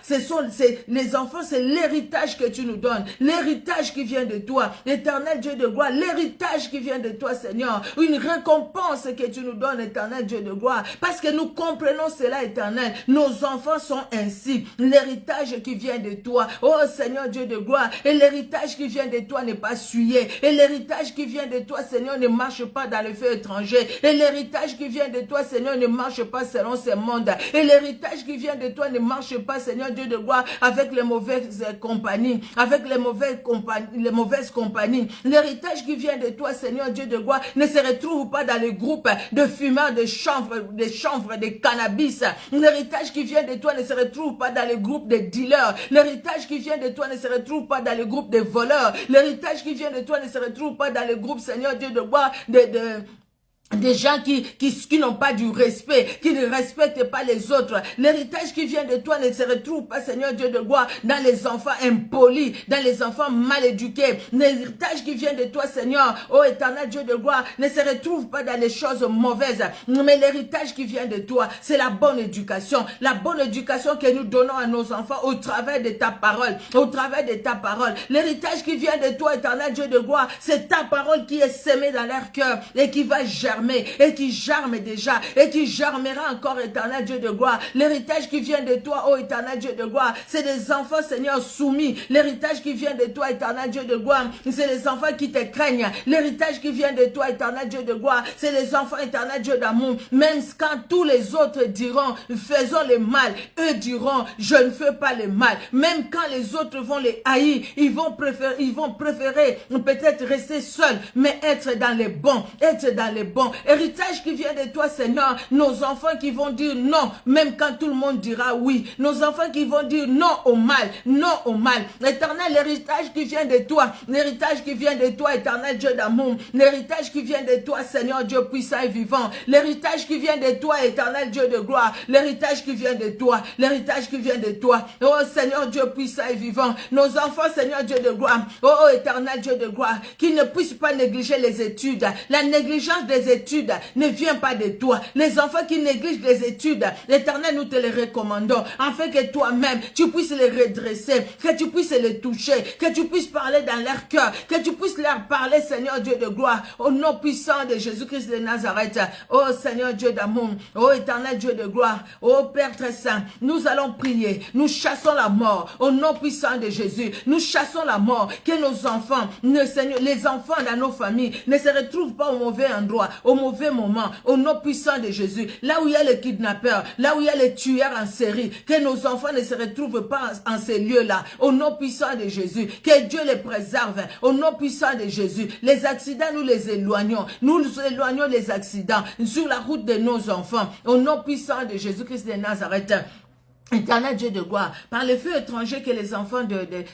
les enfants, c'est l'héritage que tu nous donnes, l'héritage qui vient de toi, l'éternel Dieu de gloire, l'héritage qui vient de toi, Seigneur, une récompense que tu nous donnes, éternel Dieu de gloire, parce que nous comprenons cela, éternel. Nos enfants sont ainsi, l'héritage qui vient de toi, oh Seigneur Dieu de gloire, et l'héritage qui vient de toi n'est pas souillé, et l'héritage qui vient de toi, Seigneur, ne marche pas dans le feu étranger, et l'héritage qui vient de toi, Seigneur, ne marche pas selon ce monde, et l'héritage qui vient de toi ne marche pas, Seigneur Dieu de gloire, avec les mauvaises compagnies, l'héritage qui vient de toi, Seigneur, Seigneur Dieu de gloire, ne se retrouve pas dans les groupes de fumeurs, de chanvre, de cannabis. L'héritage qui vient de toi ne se retrouve pas dans les groupes de dealers. L'héritage qui vient de toi ne se retrouve pas dans les groupes de voleurs. L'héritage qui vient de toi ne se retrouve pas dans les groupes, Seigneur Dieu de gloire, des gens qui n'ont pas du respect, qui ne respectent pas les autres. L'héritage qui vient de toi ne se retrouve pas, Seigneur Dieu de gloire, dans les enfants impolis, dans les enfants mal éduqués. L'héritage qui vient de toi, Seigneur, ô éternel Dieu de gloire, ne se retrouve pas dans les choses mauvaises. Mais l'héritage qui vient de toi, c'est la bonne éducation. La bonne éducation que nous donnons à nos enfants au travers de ta parole. Au travers de ta parole. L'héritage qui vient de toi, éternel Dieu de gloire, c'est ta parole qui est sémée dans leur cœur et qui va germer. Et qui germe déjà, et qui germera encore, éternel Dieu de gloire. L'héritage qui vient de toi, ô éternel Dieu de gloire, c'est des enfants, Seigneur, soumis. L'héritage qui vient de toi, éternel Dieu de gloire, c'est les enfants qui te craignent. L'héritage qui vient de toi, éternel Dieu de gloire, c'est les enfants, éternel Dieu d'amour. Même quand tous les autres diront, faisons le mal, eux diront, je ne fais pas le mal. Même quand les autres vont les haïr, ils vont préférer peut-être rester seuls, mais être dans les bons, être dans les bons. Héritage qui vient de toi, Seigneur, nos enfants qui vont dire non, même quand tout le monde dira oui. Nos enfants qui vont dire non au mal, non au mal. L'éternel, l'héritage qui vient de toi, l'héritage qui vient de toi, éternel Dieu d'amour, l'héritage qui vient de toi, Seigneur Dieu puissant et vivant, l'héritage qui vient de toi, éternel Dieu de gloire, l'héritage qui vient de toi, l'héritage qui vient de toi, oh Seigneur Dieu puissant et vivant, nos enfants, Seigneur Dieu de gloire, oh éternel Dieu de gloire, qui ne puissent pas négliger les études. La négligence des études ne vient pas de toi. Les enfants qui négligent les études, l'Éternel, nous te les recommandons, afin que toi-même, tu puisses les redresser, que tu puisses les toucher, que tu puisses parler dans leur cœur, que tu puisses leur parler, Seigneur Dieu de gloire, au nom puissant de Jésus-Christ de Nazareth. Oh Seigneur Dieu d'amour, oh éternel Dieu de gloire, oh Père très saint, nous allons prier, nous chassons la mort, au nom puissant de Jésus, nous chassons la mort, que nos enfants, Seigneur, les enfants dans nos familles, ne se retrouvent pas au mauvais endroit, au mauvais moment, au nom puissant de Jésus, là où il y a les kidnappeurs, là où il y a les tueurs en série, que nos enfants ne se retrouvent pas en ces lieux-là, au nom puissant de Jésus, que Dieu les préserve, au nom puissant de Jésus. Les accidents, nous les éloignons, nous éloignons les accidents sur la route de nos enfants, au nom puissant de Jésus-Christ de Nazareth. Éternel Dieu de gloire, par le feu étranger que les enfants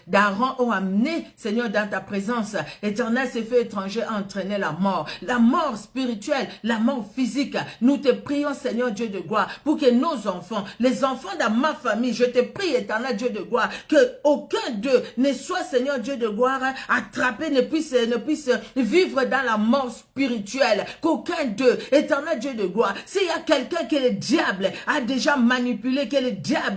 d'Aaron ont amené, Seigneur, dans ta présence, éternel, ces feux étrangers ont entraîné la mort spirituelle, la mort physique. Nous te prions, Seigneur Dieu de gloire, pour que nos enfants, les enfants de ma famille, je te prie, éternel Dieu de gloire, que aucun d'eux ne soit, Seigneur Dieu de gloire, attrapé, ne puisse vivre dans la mort spirituelle, qu'aucun d'eux, éternel Dieu de gloire, s'il y a quelqu'un que le diable a déjà manipulé, que le diable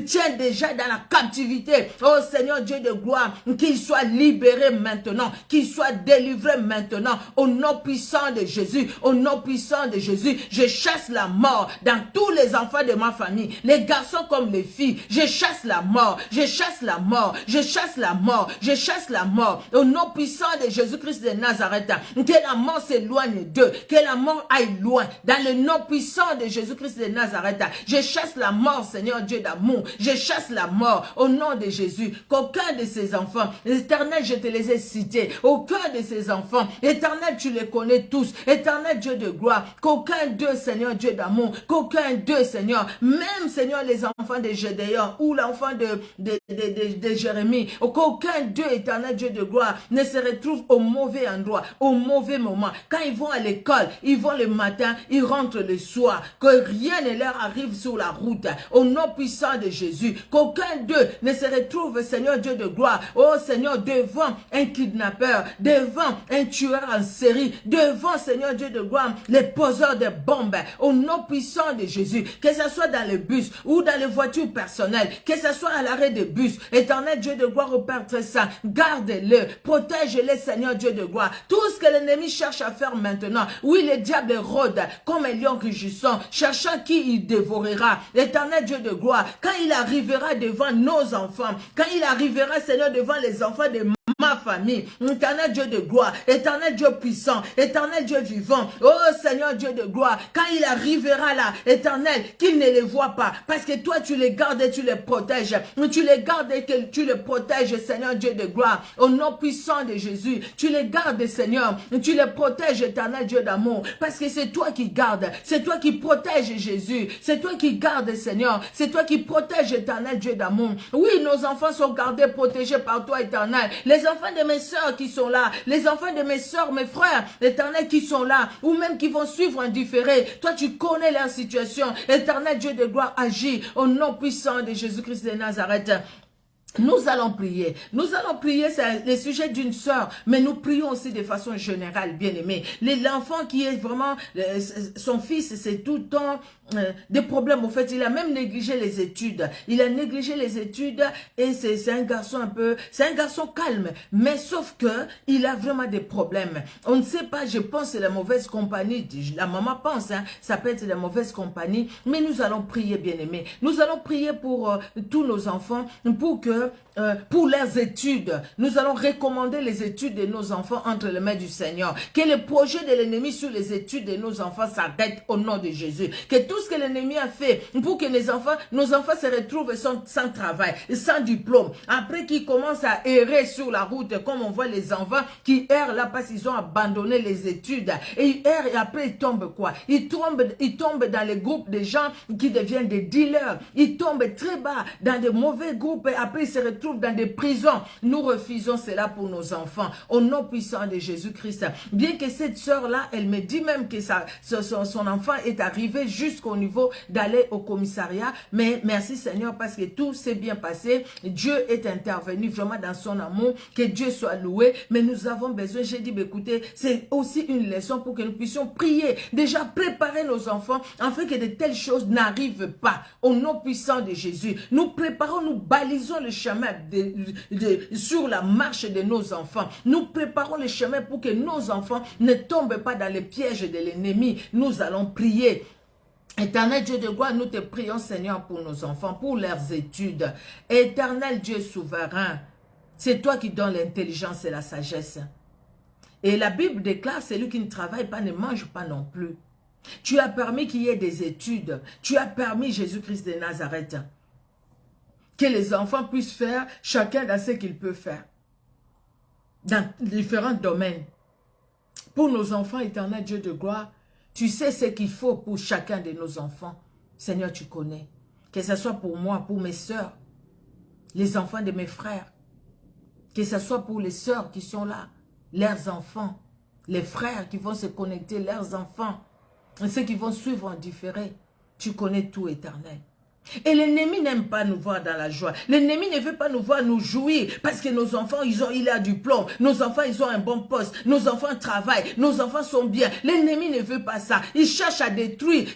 tient déjà dans la captivité, oh Seigneur Dieu de gloire, qu'il soit libéré maintenant, qu'il soit délivré maintenant, au nom puissant de Jésus, au nom puissant de Jésus. Je chasse la mort dans tous les enfants de ma famille, les garçons comme les filles. Je chasse la mort, je chasse la mort, je chasse la mort, je chasse la mort, au nom puissant de Jésus-Christ de Nazareth. Que la mort s'éloigne d'eux, que la mort aille loin, dans le nom puissant de Jésus-Christ de Nazareth. Je chasse la mort, Seigneur Dieu d'amour, je chasse la mort au nom de Jésus. Qu'aucun de ces enfants, éternel, je te les ai cités, aucun de ces enfants, éternel, tu les connais tous, éternel Dieu de gloire, qu'aucun d'eux, Seigneur Dieu d'amour, qu'aucun d'eux, Seigneur, même Seigneur les enfants de Gédéon ou l'enfant de Jérémie, qu'aucun d'eux, éternel Dieu de gloire, ne se retrouve au mauvais endroit, au mauvais moment. Quand ils vont à l'école, ils vont le matin, ils rentrent le soir, que rien ne leur arrive sur la route, au nom puissant de Jésus, qu'aucun d'eux ne se retrouve, Seigneur Dieu de gloire, oh Seigneur, devant un kidnappeur, devant un tueur en série, devant, Seigneur Dieu de gloire, les poseurs de bombes, au nom puissant de Jésus, que ce soit dans le bus ou dans les voitures personnelles, que ce soit à l'arrêt de bus, éternel Dieu de gloire, au Père très saint, garde-le, protège-le, Seigneur Dieu de gloire, tout ce que l'ennemi cherche à faire maintenant, oui, le diable rôde comme un lion rugissant, cherchant qui il dévorera, éternel Dieu de gloire, quand il arrivera devant nos enfants, quand il arrivera, Seigneur, devant les enfants de ma ma famille. Éternel Dieu de gloire, éternel Dieu puissant, éternel Dieu vivant. Oh Seigneur Dieu de gloire, quand il arrivera là, éternel, qu'il ne les voit pas. Parce que toi, tu les gardes et tu les protèges. Tu les gardes et que tu les protèges, Seigneur Dieu de gloire. Au nom puissant de Jésus, tu les gardes, Seigneur. Tu les protèges, éternel Dieu d'amour. Parce que c'est toi qui gardes. C'est toi qui protèges, Jésus. C'est toi qui gardes, Seigneur. C'est toi qui protèges, éternel Dieu d'amour. Oui, nos enfants sont gardés, protégés par toi, éternel. Les enfants de mes sœurs qui sont là. Les enfants de mes sœurs, mes frères, éternel, qui sont là. Ou même qui vont suivre en différé. Toi, tu connais leur situation. Éternel Dieu de gloire, agis au nom puissant de Jésus-Christ de Nazareth. Nous allons prier. Nous allons prier, c'est le sujet d'une sœur, mais nous prions aussi de façon générale, bien-aimé. L'enfant qui est vraiment, son fils, c'est tout le temps des problèmes. En fait, il a même négligé les études. Il a négligé les études et c'est un garçon un peu, c'est un garçon calme. Mais sauf que il a vraiment des problèmes. On ne sait pas, je pense c'est la mauvaise compagnie. La maman pense, hein, ça peut être la mauvaise compagnie. Mais nous allons prier, bien-aimé. Nous allons prier pour tous nos enfants, pour leurs études. Nous allons recommander les études de nos enfants entre les mains du Seigneur. Que le projet de l'ennemi sur les études de nos enfants s'arrête au nom de Jésus. Que tout ce que l'ennemi a fait pour que nos enfants se retrouvent sans travail, sans diplôme. Après qu'ils commencent à errer sur la route, comme on voit les enfants qui errent là parce qu'ils ont abandonné les études. Et ils errent et après ils tombent quoi? Ils tombent dans les groupes de gens qui deviennent des dealers. Ils tombent très bas dans de mauvais groupes et après ils se retrouvent dans des prisons. Nous refusons cela pour nos enfants. Au nom puissant de Jésus-Christ. Bien que cette sœur-là, elle me dit même que son enfant est arrivé jusqu'au niveau d'aller au commissariat. Mais merci Seigneur parce que tout s'est bien passé. Dieu est intervenu vraiment dans son amour. Que Dieu soit loué. Mais nous avons besoin, j'ai dit, écoutez, c'est aussi une leçon pour que nous puissions prier. Déjà préparer nos enfants afin que de telles choses n'arrivent pas. Au nom puissant de Jésus. Nous préparons, nous balisons le chemin sur la marche de nos enfants. Nous préparons le chemin pour que nos enfants ne tombent pas dans les pièges de l'ennemi. Nous allons prier. Éternel Dieu de gloire, nous te prions Seigneur pour nos enfants, pour leurs études. Éternel Dieu souverain, c'est toi qui donnes l'intelligence et la sagesse. Et la Bible déclare, celui qui ne travaille pas ne mange pas non plus. Tu as permis qu'il y ait des études. Tu as permis Jésus-Christ de Nazareth que les enfants puissent faire chacun dans ce qu'il peut faire. Dans différents domaines. Pour nos enfants, éternel Dieu de gloire, tu sais ce qu'il faut pour chacun de nos enfants. Seigneur, tu connais. Que ce soit pour moi, pour mes sœurs, les enfants de mes frères. Que ce soit pour les sœurs qui sont là, leurs enfants. Les frères qui vont se connecter, leurs enfants. Et ceux qui vont suivre en différé. Tu connais tout, éternel. Et l'ennemi n'aime pas nous voir dans la joie. L'ennemi ne veut pas nous voir nous jouir parce que nos enfants, il a du plomb. Nos enfants, ils ont un bon poste. Nos enfants travaillent. Nos enfants sont bien. L'ennemi ne veut pas ça. Il cherche à détruire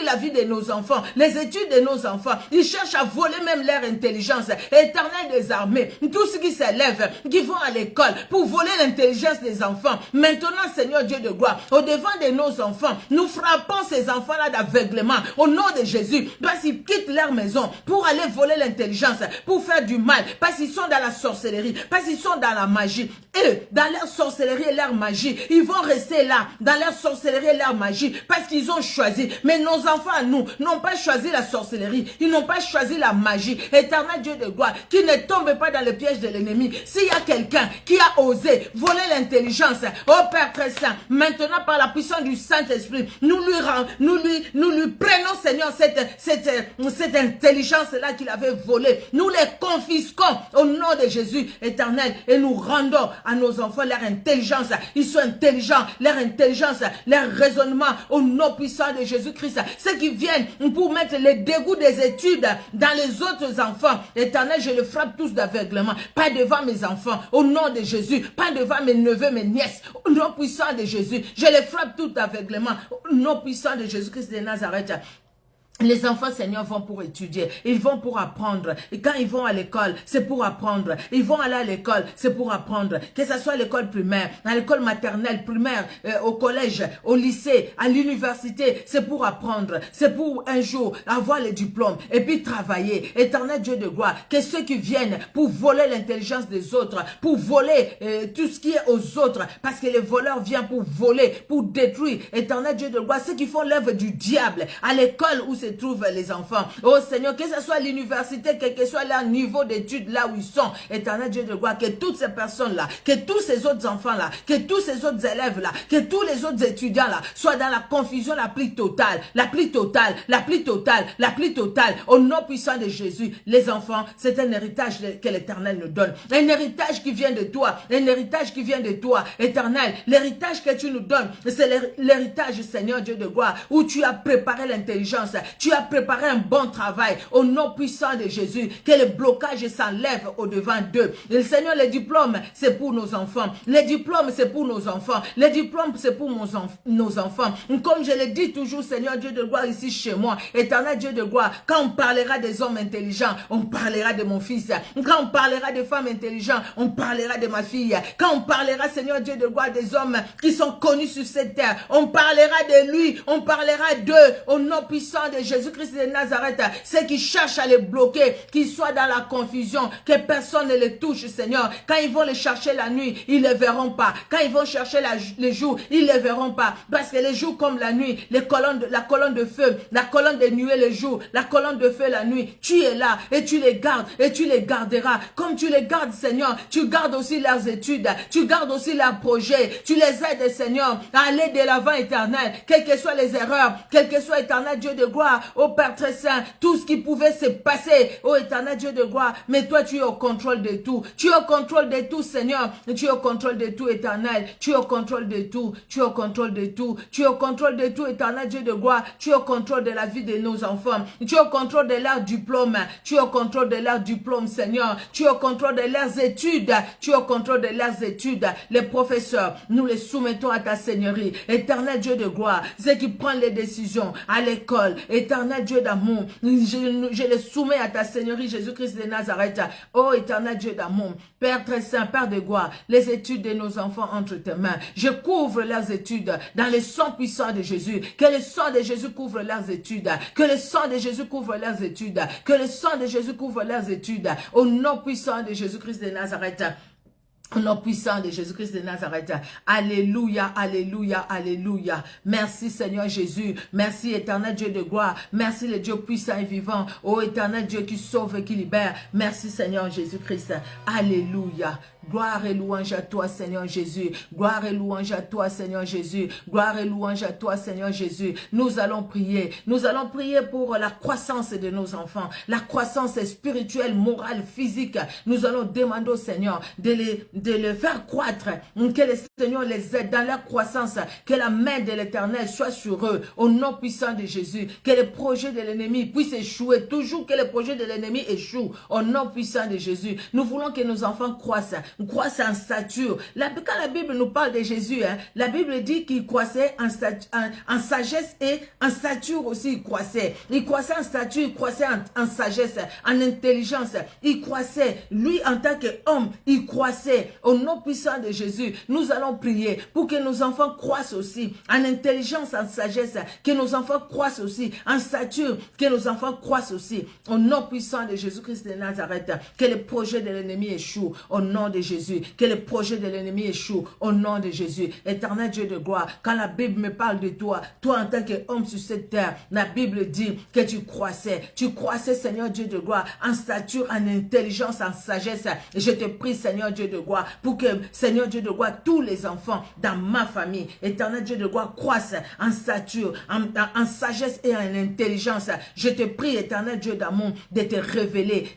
la vie de nos enfants, les études de nos enfants. Il cherche à voler même leur intelligence. Éternel des armées, tous ceux qui s'élèvent, qui vont à l'école pour voler l'intelligence des enfants. Maintenant, Seigneur Dieu de gloire, au devant de nos enfants, nous frappons ces enfants-là d'aveuglement au nom de Jésus. Parce qu'ils quittent leur maison pour aller voler l'intelligence, pour faire du mal, parce qu'ils sont dans la sorcellerie, parce qu'ils sont dans la magie. Et dans leur sorcellerie et leur magie, ils vont rester là, dans leur sorcellerie et leur magie, parce qu'ils ont choisi. Mais nos enfants à nous n'ont pas choisi la sorcellerie, ils n'ont pas choisi la magie. Éternel Dieu de gloire, qui ne tombe pas dans le piège de l'ennemi. S'il y a quelqu'un qui a osé voler l'intelligence, oh Père très saint, maintenant par la puissance du Saint-Esprit, nous lui prenons, Seigneur, cette intelligence-là qu'il avait volée. Nous les confisquons au nom de Jésus éternel et nous rendons à nos enfants leur intelligence. Ils sont intelligents, leur intelligence, leur raisonnement au nom puissant de Jésus-Christ. Ceux qui viennent pour mettre les dégoûts des études dans les autres enfants. Éternel, je les frappe tous d'aveuglement. Pas devant mes enfants, au nom de Jésus. Pas devant mes neveux, mes nièces. Au nom puissant de Jésus. Je les frappe tous d'aveuglement. Au nom puissant de Jésus-Christ de Nazareth. Les enfants, Seigneur, vont pour étudier. Ils vont pour apprendre. Et quand ils vont à l'école, c'est pour apprendre. Ils vont aller à l'école, c'est pour apprendre. Que ce soit à l'école primaire, à l'école maternelle, primaire, au collège, au lycée, à l'université, c'est pour apprendre. C'est pour un jour avoir les diplômes et puis travailler. Éternel Dieu de gloire, que ceux qui viennent pour voler l'intelligence des autres, pour voler tout ce qui est aux autres, parce que les voleurs viennent pour voler, pour détruire. Éternel Dieu de gloire, ceux qui font l'œuvre du diable à l'école où se trouvent les enfants. Oh Seigneur, que ce soit à l'université, quel que soit leur niveau d'études là où ils sont, éternel Dieu de gloire, que toutes ces personnes-là, que tous ces autres enfants-là, que tous ces autres élèves-là, que tous les autres étudiants-là soient dans la confusion la plus totale, la plus totale, la plus totale, la plus totale, au nom puissant de Jésus. Les enfants, c'est un héritage que l'Éternel nous donne. Un héritage qui vient de toi, un héritage qui vient de toi, Éternel. L'héritage que tu nous donnes, c'est l'héritage, Seigneur Dieu de gloire, où tu as préparé l'intelligence, tu as préparé un bon travail au nom puissant de Jésus, que le blocage s'enlève au-devant d'eux. Le Seigneur, les diplômes, c'est pour nos enfants. Les diplômes, c'est pour nos enfants. Les diplômes, c'est pour nos enfants. Comme je le dis toujours, Seigneur Dieu de gloire, ici chez moi, Éternel Dieu de gloire, quand on parlera des hommes intelligents, on parlera de mon fils. Quand on parlera des femmes intelligentes, on parlera de ma fille. Quand on parlera, Seigneur Dieu de gloire, des hommes qui sont connus sur cette terre, on parlera de lui, on parlera d'eux, au nom puissant de Jésus-Christ de Nazareth. Ceux qui cherchent à les bloquer, qu'ils soient dans la confusion, que personne ne les touche, Seigneur. Quand ils vont les chercher la nuit, ils ne les verront pas. Quand ils vont chercher les jours, ils ne les verront pas. Parce que les jours comme la nuit, la colonne de feu, la colonne de nuée le jour, la colonne de feu la nuit, tu es là et tu les gardes et tu les garderas. Comme tu les gardes, Seigneur, tu gardes aussi leurs études, tu gardes aussi leurs projets, tu les aides, Seigneur, à aller de l'avant, éternel, quelles que soient les erreurs, quel que soit, éternel Dieu de gloire, ô Père très saint, tout ce qui pouvait se passer, ô éternel Dieu de gloire, mais toi tu es au contrôle de tout, tu es au contrôle de tout, Seigneur, tu es au contrôle de tout, éternel, tu es au contrôle de tout, tu es au contrôle de tout, tu es au contrôle de tout, éternel Dieu de gloire, tu es au contrôle de la vie de nos enfants, tu es au contrôle de leur diplôme, tu es au contrôle de leur diplôme, Seigneur, tu es au contrôle de leurs études, tu es au contrôle de leurs études, les professeurs, nous les soumettons à ta Seigneurie, éternel Dieu de gloire, ceux qui prennent les décisions à l'école, éternel Dieu d'amour, je les soumets à ta Seigneurie Jésus-Christ de Nazareth, oh éternel Dieu d'amour, Père très saint, Père de gloire, les études de nos enfants entre tes mains, je couvre leurs études dans le sang puissant de Jésus, que le sang de Jésus couvre leurs études, que le sang de Jésus couvre leurs études, que le sang de Jésus couvre leurs études, au nom puissant de Jésus-Christ de Nazareth. Au nom puissant de Jésus-Christ de Nazareth. Alléluia, alléluia, alléluia. Merci Seigneur Jésus. Merci éternel Dieu de gloire. Merci le Dieu puissant et vivant. Ô éternel Dieu qui sauve et qui libère. Merci Seigneur Jésus-Christ. Alléluia. Gloire et louange à toi, Seigneur Jésus. Gloire et louange à toi, Seigneur Jésus. Gloire et louange à toi, Seigneur Jésus. Nous allons prier. Nous allons prier pour la croissance de nos enfants. La croissance spirituelle, morale, physique. Nous allons demander au Seigneur de les faire croître. Que le Seigneur les aide dans leur croissance. Que la main de l'Éternel soit sur eux. Au nom puissant de Jésus. Que les projets de l'ennemi puissent échouer. Toujours que les projets de l'ennemi échouent. Au nom puissant de Jésus. Nous voulons que nos enfants croissent en stature. Quand la Bible nous parle de Jésus, la Bible dit qu'il croissait en sagesse et en stature aussi il croissait. Il croissait en stature, il croissait en sagesse, en intelligence. Il croissait. Lui, en tant qu'homme, il croissait. Au nom puissant de Jésus, nous allons prier pour que nos enfants croissent aussi en intelligence, en sagesse. Que nos enfants croissent aussi en stature. Que nos enfants croissent aussi. Au nom puissant de Jésus-Christ de Nazareth. Que les projets de l'ennemi échouent. Au nom de Jésus, que les projets de l'ennemi échouent au nom de Jésus. Éternel Dieu de gloire, quand la Bible me parle de toi, toi en tant qu'homme sur cette terre, la Bible dit que tu croissais Seigneur Dieu de gloire, en stature, en intelligence, en sagesse. Et je te prie Seigneur Dieu de gloire, pour que Seigneur Dieu de gloire, tous les enfants dans ma famille, Éternel Dieu de gloire, croissent en stature, en sagesse et en intelligence. Je te prie Éternel Dieu d'amour, de te révéler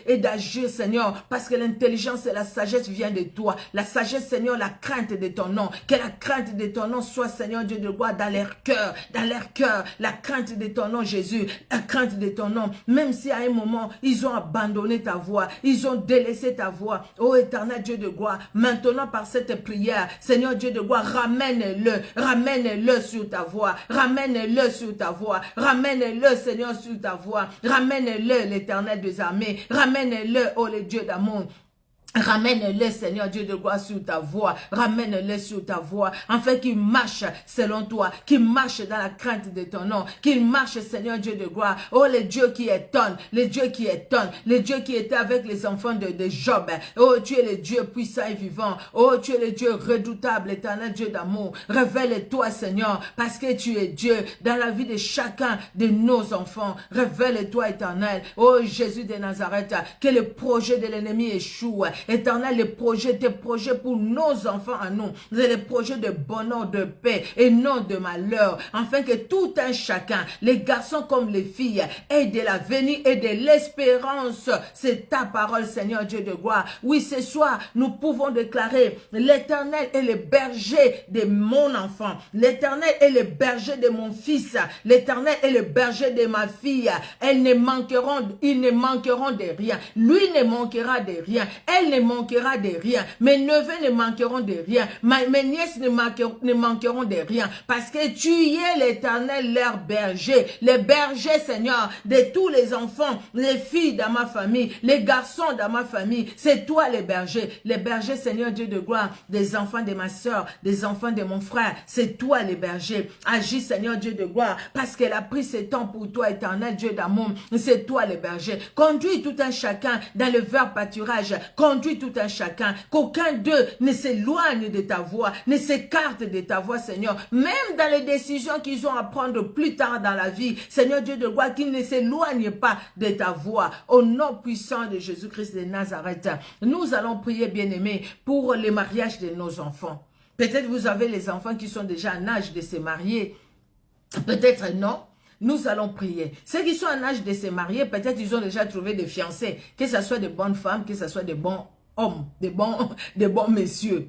et d'agir Seigneur, Seigneur, parce que l'intelligence et la sagesse viennent de toi. La sagesse, Seigneur, la crainte de ton nom. Que la crainte de ton nom soit, Seigneur Dieu de gloire, dans leur cœur, la crainte de ton nom, Jésus, la crainte de ton nom. Même si à un moment, ils ont abandonné ta voix, ils ont délaissé ta voix. Ô éternel Dieu de gloire, maintenant par cette prière, Seigneur Dieu de gloire, ramène-le sur ta voix, ramène-le sur ta voix, ramène-le, Seigneur, sur ta voix, ramène-le, l'éternel des armées, ramène-le, ô le Dieu d'amour. Ramène-le, Seigneur Dieu de gloire, sur ta voie. Ramène-le sur ta voie. Afin qu'il marche selon toi. Qu'il marche dans la crainte de ton nom. Qu'il marche, Seigneur Dieu de gloire. Oh, le Dieu qui étonne. Le Dieu qui étonne. Le Dieu qui était avec les enfants de Job. Oh, tu es le Dieu puissant et vivant. Oh, tu es le Dieu redoutable, éternel Dieu d'amour. Révèle-toi, Seigneur, parce que tu es Dieu dans la vie de chacun de nos enfants. Révèle-toi, éternel. Oh, Jésus de Nazareth, que le projet de l'ennemi échoue. Éternel, tes projets pour nos enfants à nous, c'est les projets de bonheur, de paix et non de malheur, afin que tout un chacun, les garçons comme les filles, aient de l'avenir et de l'espérance. C'est ta parole, Seigneur Dieu de gloire. Oui, ce soir, nous pouvons déclarer, l'Éternel est le berger de mon enfant, l'Éternel est le berger de mon fils, l'Éternel est le berger de ma fille. Ils ne manqueront de rien. Lui ne manquera de rien. Elle ne manquera de rien. Mes neveux ne manqueront de rien. Mes nièces ne manqueront de rien. Parce que tu es l'Éternel, leur berger. Le berger, Seigneur, de tous les enfants, les filles dans ma famille, les garçons dans ma famille. C'est toi le berger. Le berger, Seigneur Dieu de gloire, des enfants de ma soeur, des enfants de mon frère. C'est toi le berger. Agis, Seigneur Dieu de gloire, parce qu'elle a pris ce temps pour toi, éternel Dieu d'amour. C'est toi le berger. Conduis tout un chacun dans le vert pâturage. Conduis tout un chacun, qu'aucun d'eux ne s'éloigne de ta voix, ne s'écarte de ta voix, Seigneur. Même dans les décisions qu'ils ont à prendre plus tard dans la vie, Seigneur Dieu de gloire, qu'ils ne s'éloignent pas de ta voix. Au nom puissant de Jésus-Christ de Nazareth, nous allons prier, bien-aimés, pour les mariages de nos enfants. Peut-être vous avez les enfants qui sont déjà en âge de se marier. Peut-être non. Nous allons prier. Ceux qui sont en âge de se marier, peut-être ils ont déjà trouvé des fiancés, que ce soit de bonnes femmes, que ce soit de bons hommes, de bons messieurs.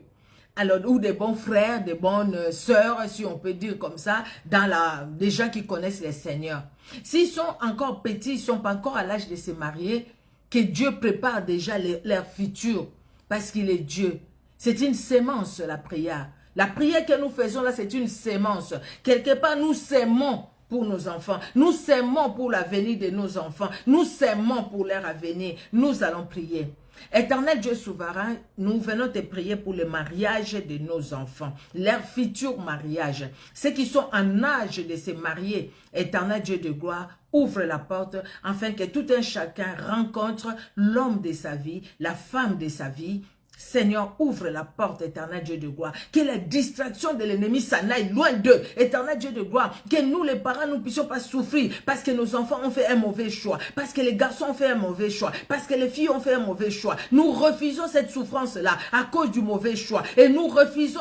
Alors, ou des bons frères, des bonnes sœurs, si on peut dire comme ça, des gens qui connaissent le Seigneur. S'ils sont encore petits, ils ne sont pas encore à l'âge de se marier, que Dieu prépare déjà leur futur, parce qu'il est Dieu. C'est une sémence, la prière. La prière que nous faisons là, c'est une sémence. Quelque part, nous sémons pour nos enfants. Nous s'aimons pour l'avenir de nos enfants. Nous s'aimons pour leur avenir. Nous allons prier. Éternel Dieu souverain, nous venons te prier pour le mariage de nos enfants, leur futur mariage. Ceux qui sont en âge de se marier, éternel Dieu de gloire, ouvre la porte afin que tout un chacun rencontre l'homme de sa vie, la femme de sa vie. Seigneur, ouvre la porte, éternel Dieu de gloire. Que la distraction de l'ennemi s'en aille loin d'eux. Éternel Dieu de gloire. Que nous, les parents, nous ne puissions pas souffrir parce que nos enfants ont fait un mauvais choix. Parce que les garçons ont fait un mauvais choix. Parce que les filles ont fait un mauvais choix. Nous refusons cette souffrance-là à cause du mauvais choix. Et nous refusons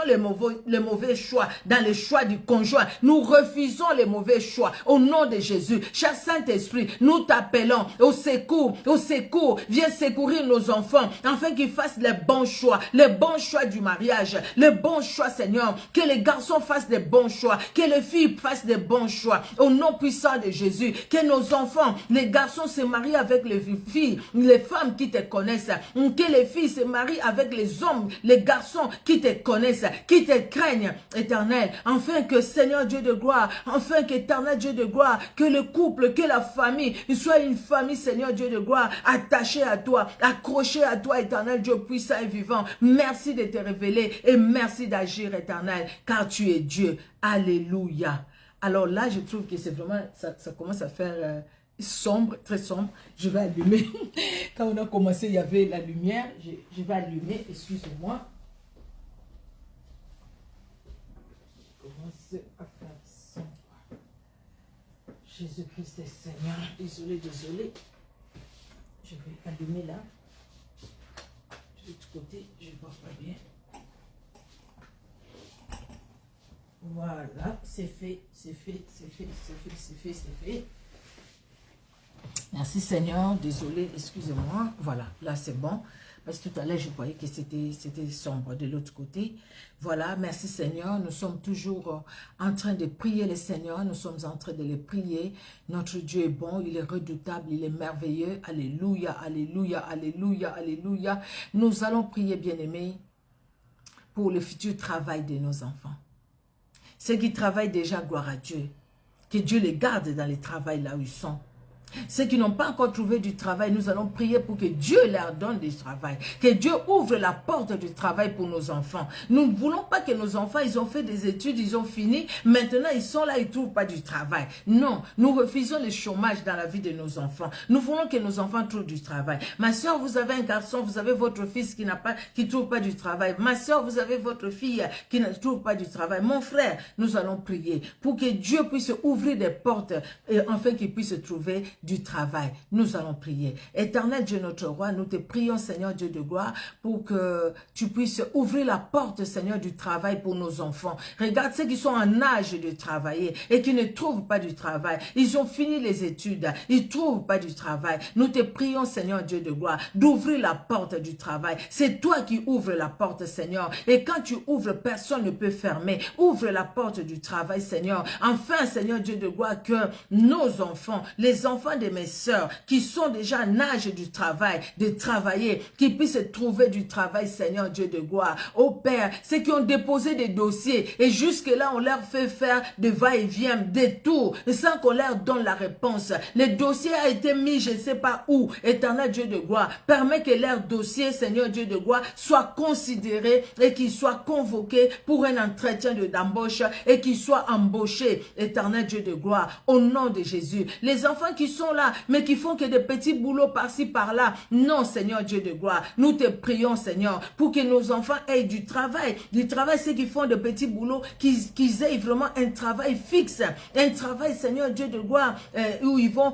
les mauvais choix dans les choix du conjoint. Nous refusons les mauvais choix. Au nom de Jésus, cher Saint-Esprit, nous t'appelons au secours. Au secours, viens secourir nos enfants afin qu'ils fassent les bons choix, les bons choix du mariage, les bons choix, Seigneur, que les garçons fassent des bons choix, que les filles fassent des bons choix, au nom puissant de Jésus, que nos enfants, les garçons se marient avec les filles, les femmes qui te connaissent, que les filles se marient avec les hommes, les garçons qui te connaissent, qui te craignent, éternel, afin que Seigneur Dieu de gloire, afin qu'éternel Dieu de gloire, que le couple, que la famille, soit une famille, Seigneur Dieu de gloire, attachée à toi, accrochée à toi, éternel Dieu puissant et vivant. Merci de te révéler et merci d'agir, éternel, car tu es Dieu. Alléluia. Alors là, je trouve que c'est vraiment, ça commence à faire sombre, très sombre. Je vais allumer. Quand on a commencé, il y avait la lumière. Je vais allumer, excusez-moi. Je commence à faire sombre. Jésus-Christ est Seigneur. Désolé. Je vais allumer là. De l'autre côté, je ne vois pas bien. Voilà, c'est fait. Merci Seigneur, désolé, excusez-moi. Voilà, là c'est bon. Parce que tout à l'heure, je voyais que c'était sombre de l'autre côté. Voilà, merci Seigneur. Nous sommes toujours en train de prier le Seigneur. Nous sommes en train de le prier. Notre Dieu est bon, il est redoutable, il est merveilleux. Alléluia, alléluia, alléluia, alléluia. Nous allons prier, bien-aimés, pour le futur travail de nos enfants. Ceux qui travaillent déjà, gloire à Dieu. Que Dieu les garde dans le travail là où ils sont. Ceux qui n'ont pas encore trouvé du travail, nous allons prier pour que Dieu leur donne du travail. Que Dieu ouvre la porte du travail pour nos enfants. Nous ne voulons pas que nos enfants, ils ont fait des études, ils ont fini. Maintenant, ils sont là, ils ne trouvent pas du travail. Non, nous refusons le chômage dans la vie de nos enfants. Nous voulons que nos enfants trouvent du travail. Ma soeur, vous avez un garçon, vous avez votre fils qui ne trouve pas du travail. Ma soeur, vous avez votre fille qui ne trouve pas du travail. Mon frère, nous allons prier pour que Dieu puisse ouvrir des portes et afin qu'il puisse trouver du travail. Nous allons prier. Éternel Dieu notre roi, nous te prions Seigneur Dieu de gloire pour que tu puisses ouvrir la porte Seigneur du travail pour nos enfants. Regarde ceux qui sont en âge de travailler et qui ne trouvent pas du travail. Ils ont fini les études, ils ne trouvent pas du travail. Nous te prions Seigneur Dieu de gloire d'ouvrir la porte du travail. C'est toi qui ouvres la porte Seigneur. Et quand tu ouvres, personne ne peut fermer. Ouvre la porte du travail Seigneur. Enfin Seigneur Dieu de gloire, que nos enfants, les enfants de mes sœurs qui sont déjà en âge du travail, de travailler, qui puissent trouver du travail, Seigneur Dieu de gloire. Oh Père, ceux qui ont déposé des dossiers et jusque-là, on leur fait faire des va-et-vient, des tours, sans qu'on leur donne la réponse. Le dossier a été mis, je ne sais pas où. Éternel Dieu de gloire, permet que leur dossier, Seigneur Dieu de gloire, soit considéré et qu'ils soient convoqués pour un entretien d'embauche et qu'ils soient embauchés. Éternel Dieu de gloire, au nom de Jésus. Les enfants qui sont là, mais qui font que des petits boulots par-ci, par-là. Non, Seigneur Dieu de gloire. Nous te prions, Seigneur, pour que nos enfants aient du travail. Du travail, ceux qui font de petits boulots, qu'ils aient vraiment un travail fixe. Un travail, Seigneur Dieu de gloire, où ils vont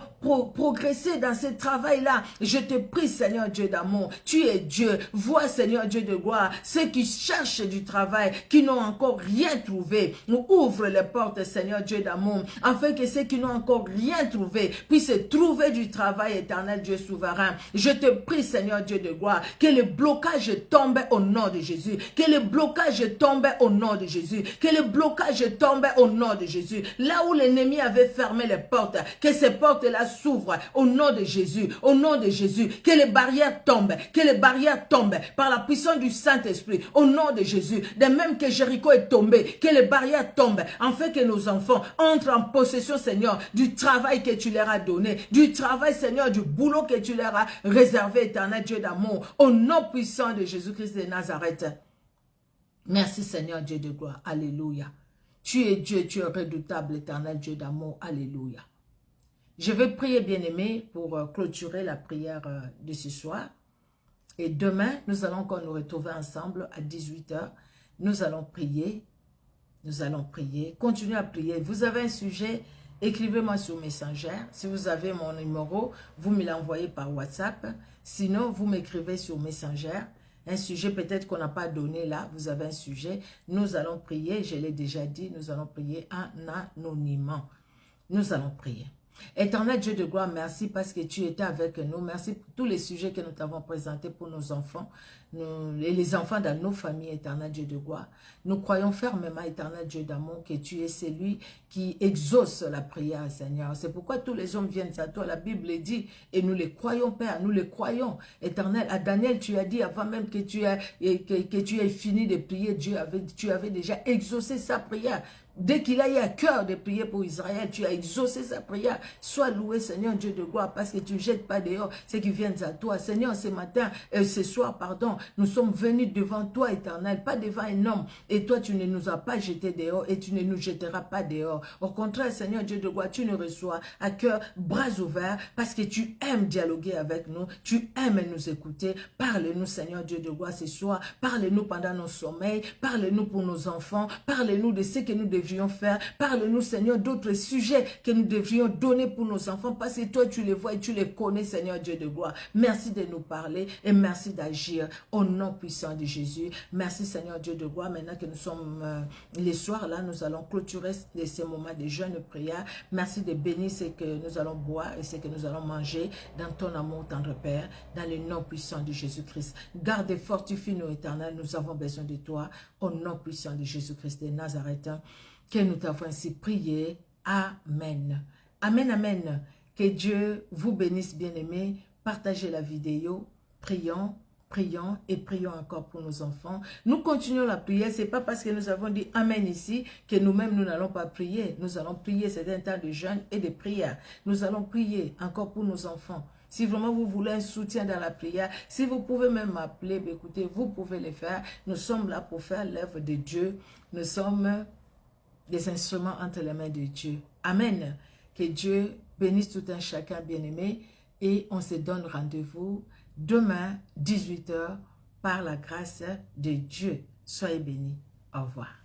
progresser dans ce travail-là. Je te prie, Seigneur Dieu d'amour. Tu es Dieu. Vois, Seigneur Dieu de gloire, ceux qui cherchent du travail, qui n'ont encore rien trouvé. Nous ouvre les portes, Seigneur Dieu d'amour, afin que ceux qui n'ont encore rien trouvé puissent trouver du travail, éternel Dieu souverain. Je te prie, Seigneur Dieu de gloire, que le blocage tombe au nom de Jésus. Que le blocage tombe au nom de Jésus. Que le blocage tombe au nom de Jésus. Là où l'ennemi avait fermé les portes, que ces portes-là s'ouvrent au nom de Jésus. Au nom de Jésus. Que les barrières tombent. Que les barrières tombent par la puissance du Saint-Esprit. Au nom de Jésus. De même que Jéricho est tombé, que les barrières tombent, afin que nos enfants entrent en possession, Seigneur, du travail que tu leur as donné, du travail, Seigneur, du boulot que tu leur as réservé, éternel Dieu d'amour, au nom puissant de Jésus-Christ de Nazareth. Merci, Seigneur Dieu de gloire. Alléluia. Tu es Dieu, tu es redoutable, éternel Dieu d'amour. Alléluia. Je vais prier, bien-aimé, pour clôturer la prière de ce soir. Et demain, nous allons encore nous retrouver ensemble à 18 h. Nous allons prier. Nous allons prier. Continuez à prier. Vous avez un sujet, écrivez-moi sur Messenger. Si vous avez mon numéro, vous me l'envoyez par WhatsApp. Sinon, vous m'écrivez sur Messenger. Un sujet peut-être qu'on n'a pas donné là. Vous avez un sujet. Nous allons prier. Je l'ai déjà dit. Nous allons prier en anonymat. Nous allons prier. Éternel Dieu de gloire, merci parce que tu étais avec nous. Merci pour tous les sujets que nous t'avons présentés pour nos enfants et les enfants dans nos familles, éternel Dieu de gloire. Nous croyons fermement, éternel Dieu d'amour, que tu es celui qui exauce la prière, Seigneur. C'est pourquoi tous les hommes viennent à toi. La Bible dit, et nous les croyons, Père, nous les croyons. Éternel, à Daniel, tu as dit avant même que tu aies fini de prier, tu avais déjà exaucé sa prière. Dès qu'il a eu à cœur de prier pour Israël, tu as exaucé sa prière. Sois loué, Seigneur Dieu de gloire, parce que tu ne jettes pas dehors ceux qui viennent à toi. Seigneur, ce soir, nous sommes venus devant toi, éternel, pas devant un homme. Et toi, tu ne nous as pas jetés dehors et tu ne nous jetteras pas dehors. Au contraire, Seigneur Dieu de gloire, tu nous reçois à cœur, bras ouverts, parce que tu aimes dialoguer avec nous. Tu aimes nous écouter. Parle-nous, Seigneur Dieu de gloire, ce soir. Parle-nous pendant nos sommeils. Parle-nous pour nos enfants. Parle-nous de ce que nous devons devrions faire. Parle-nous, Seigneur, d'autres sujets que nous devrions donner pour nos enfants, parce que toi, tu les vois et tu les connais, Seigneur Dieu de gloire. Merci de nous parler et merci d'agir au nom puissant de Jésus. Merci, Seigneur Dieu de gloire. Maintenant que nous sommes les soirs, là, nous allons clôturer ces moments de jeûne et prière. Merci de bénir ce que nous allons boire et ce que nous allons manger dans ton amour, tendre Père, dans le nom puissant de Jésus-Christ. Garde et fortifie-nous, Éternel. Nous avons besoin de toi, au nom puissant de Jésus-Christ de Nazareth, que nous t'avons ainsi prié. Amen. Amen, amen. Que Dieu vous bénisse, bien-aimés. Partagez la vidéo. Prions, prions et prions encore pour nos enfants. Nous continuons la prière. Ce n'est pas parce que nous avons dit Amen ici que nous-mêmes nous n'allons pas prier. Nous allons prier, c'est un temps de jeûne et de prière. Nous allons prier encore pour nos enfants. Si vraiment vous voulez un soutien dans la prière, si vous pouvez même m'appeler, écoutez, vous pouvez le faire. Nous sommes là pour faire l'œuvre de Dieu. Nous sommes des instruments entre les mains de Dieu. Amen. Que Dieu bénisse tout un chacun bien-aimé et on se donne rendez-vous demain, 18 h, par la grâce de Dieu. Soyez bénis. Au revoir.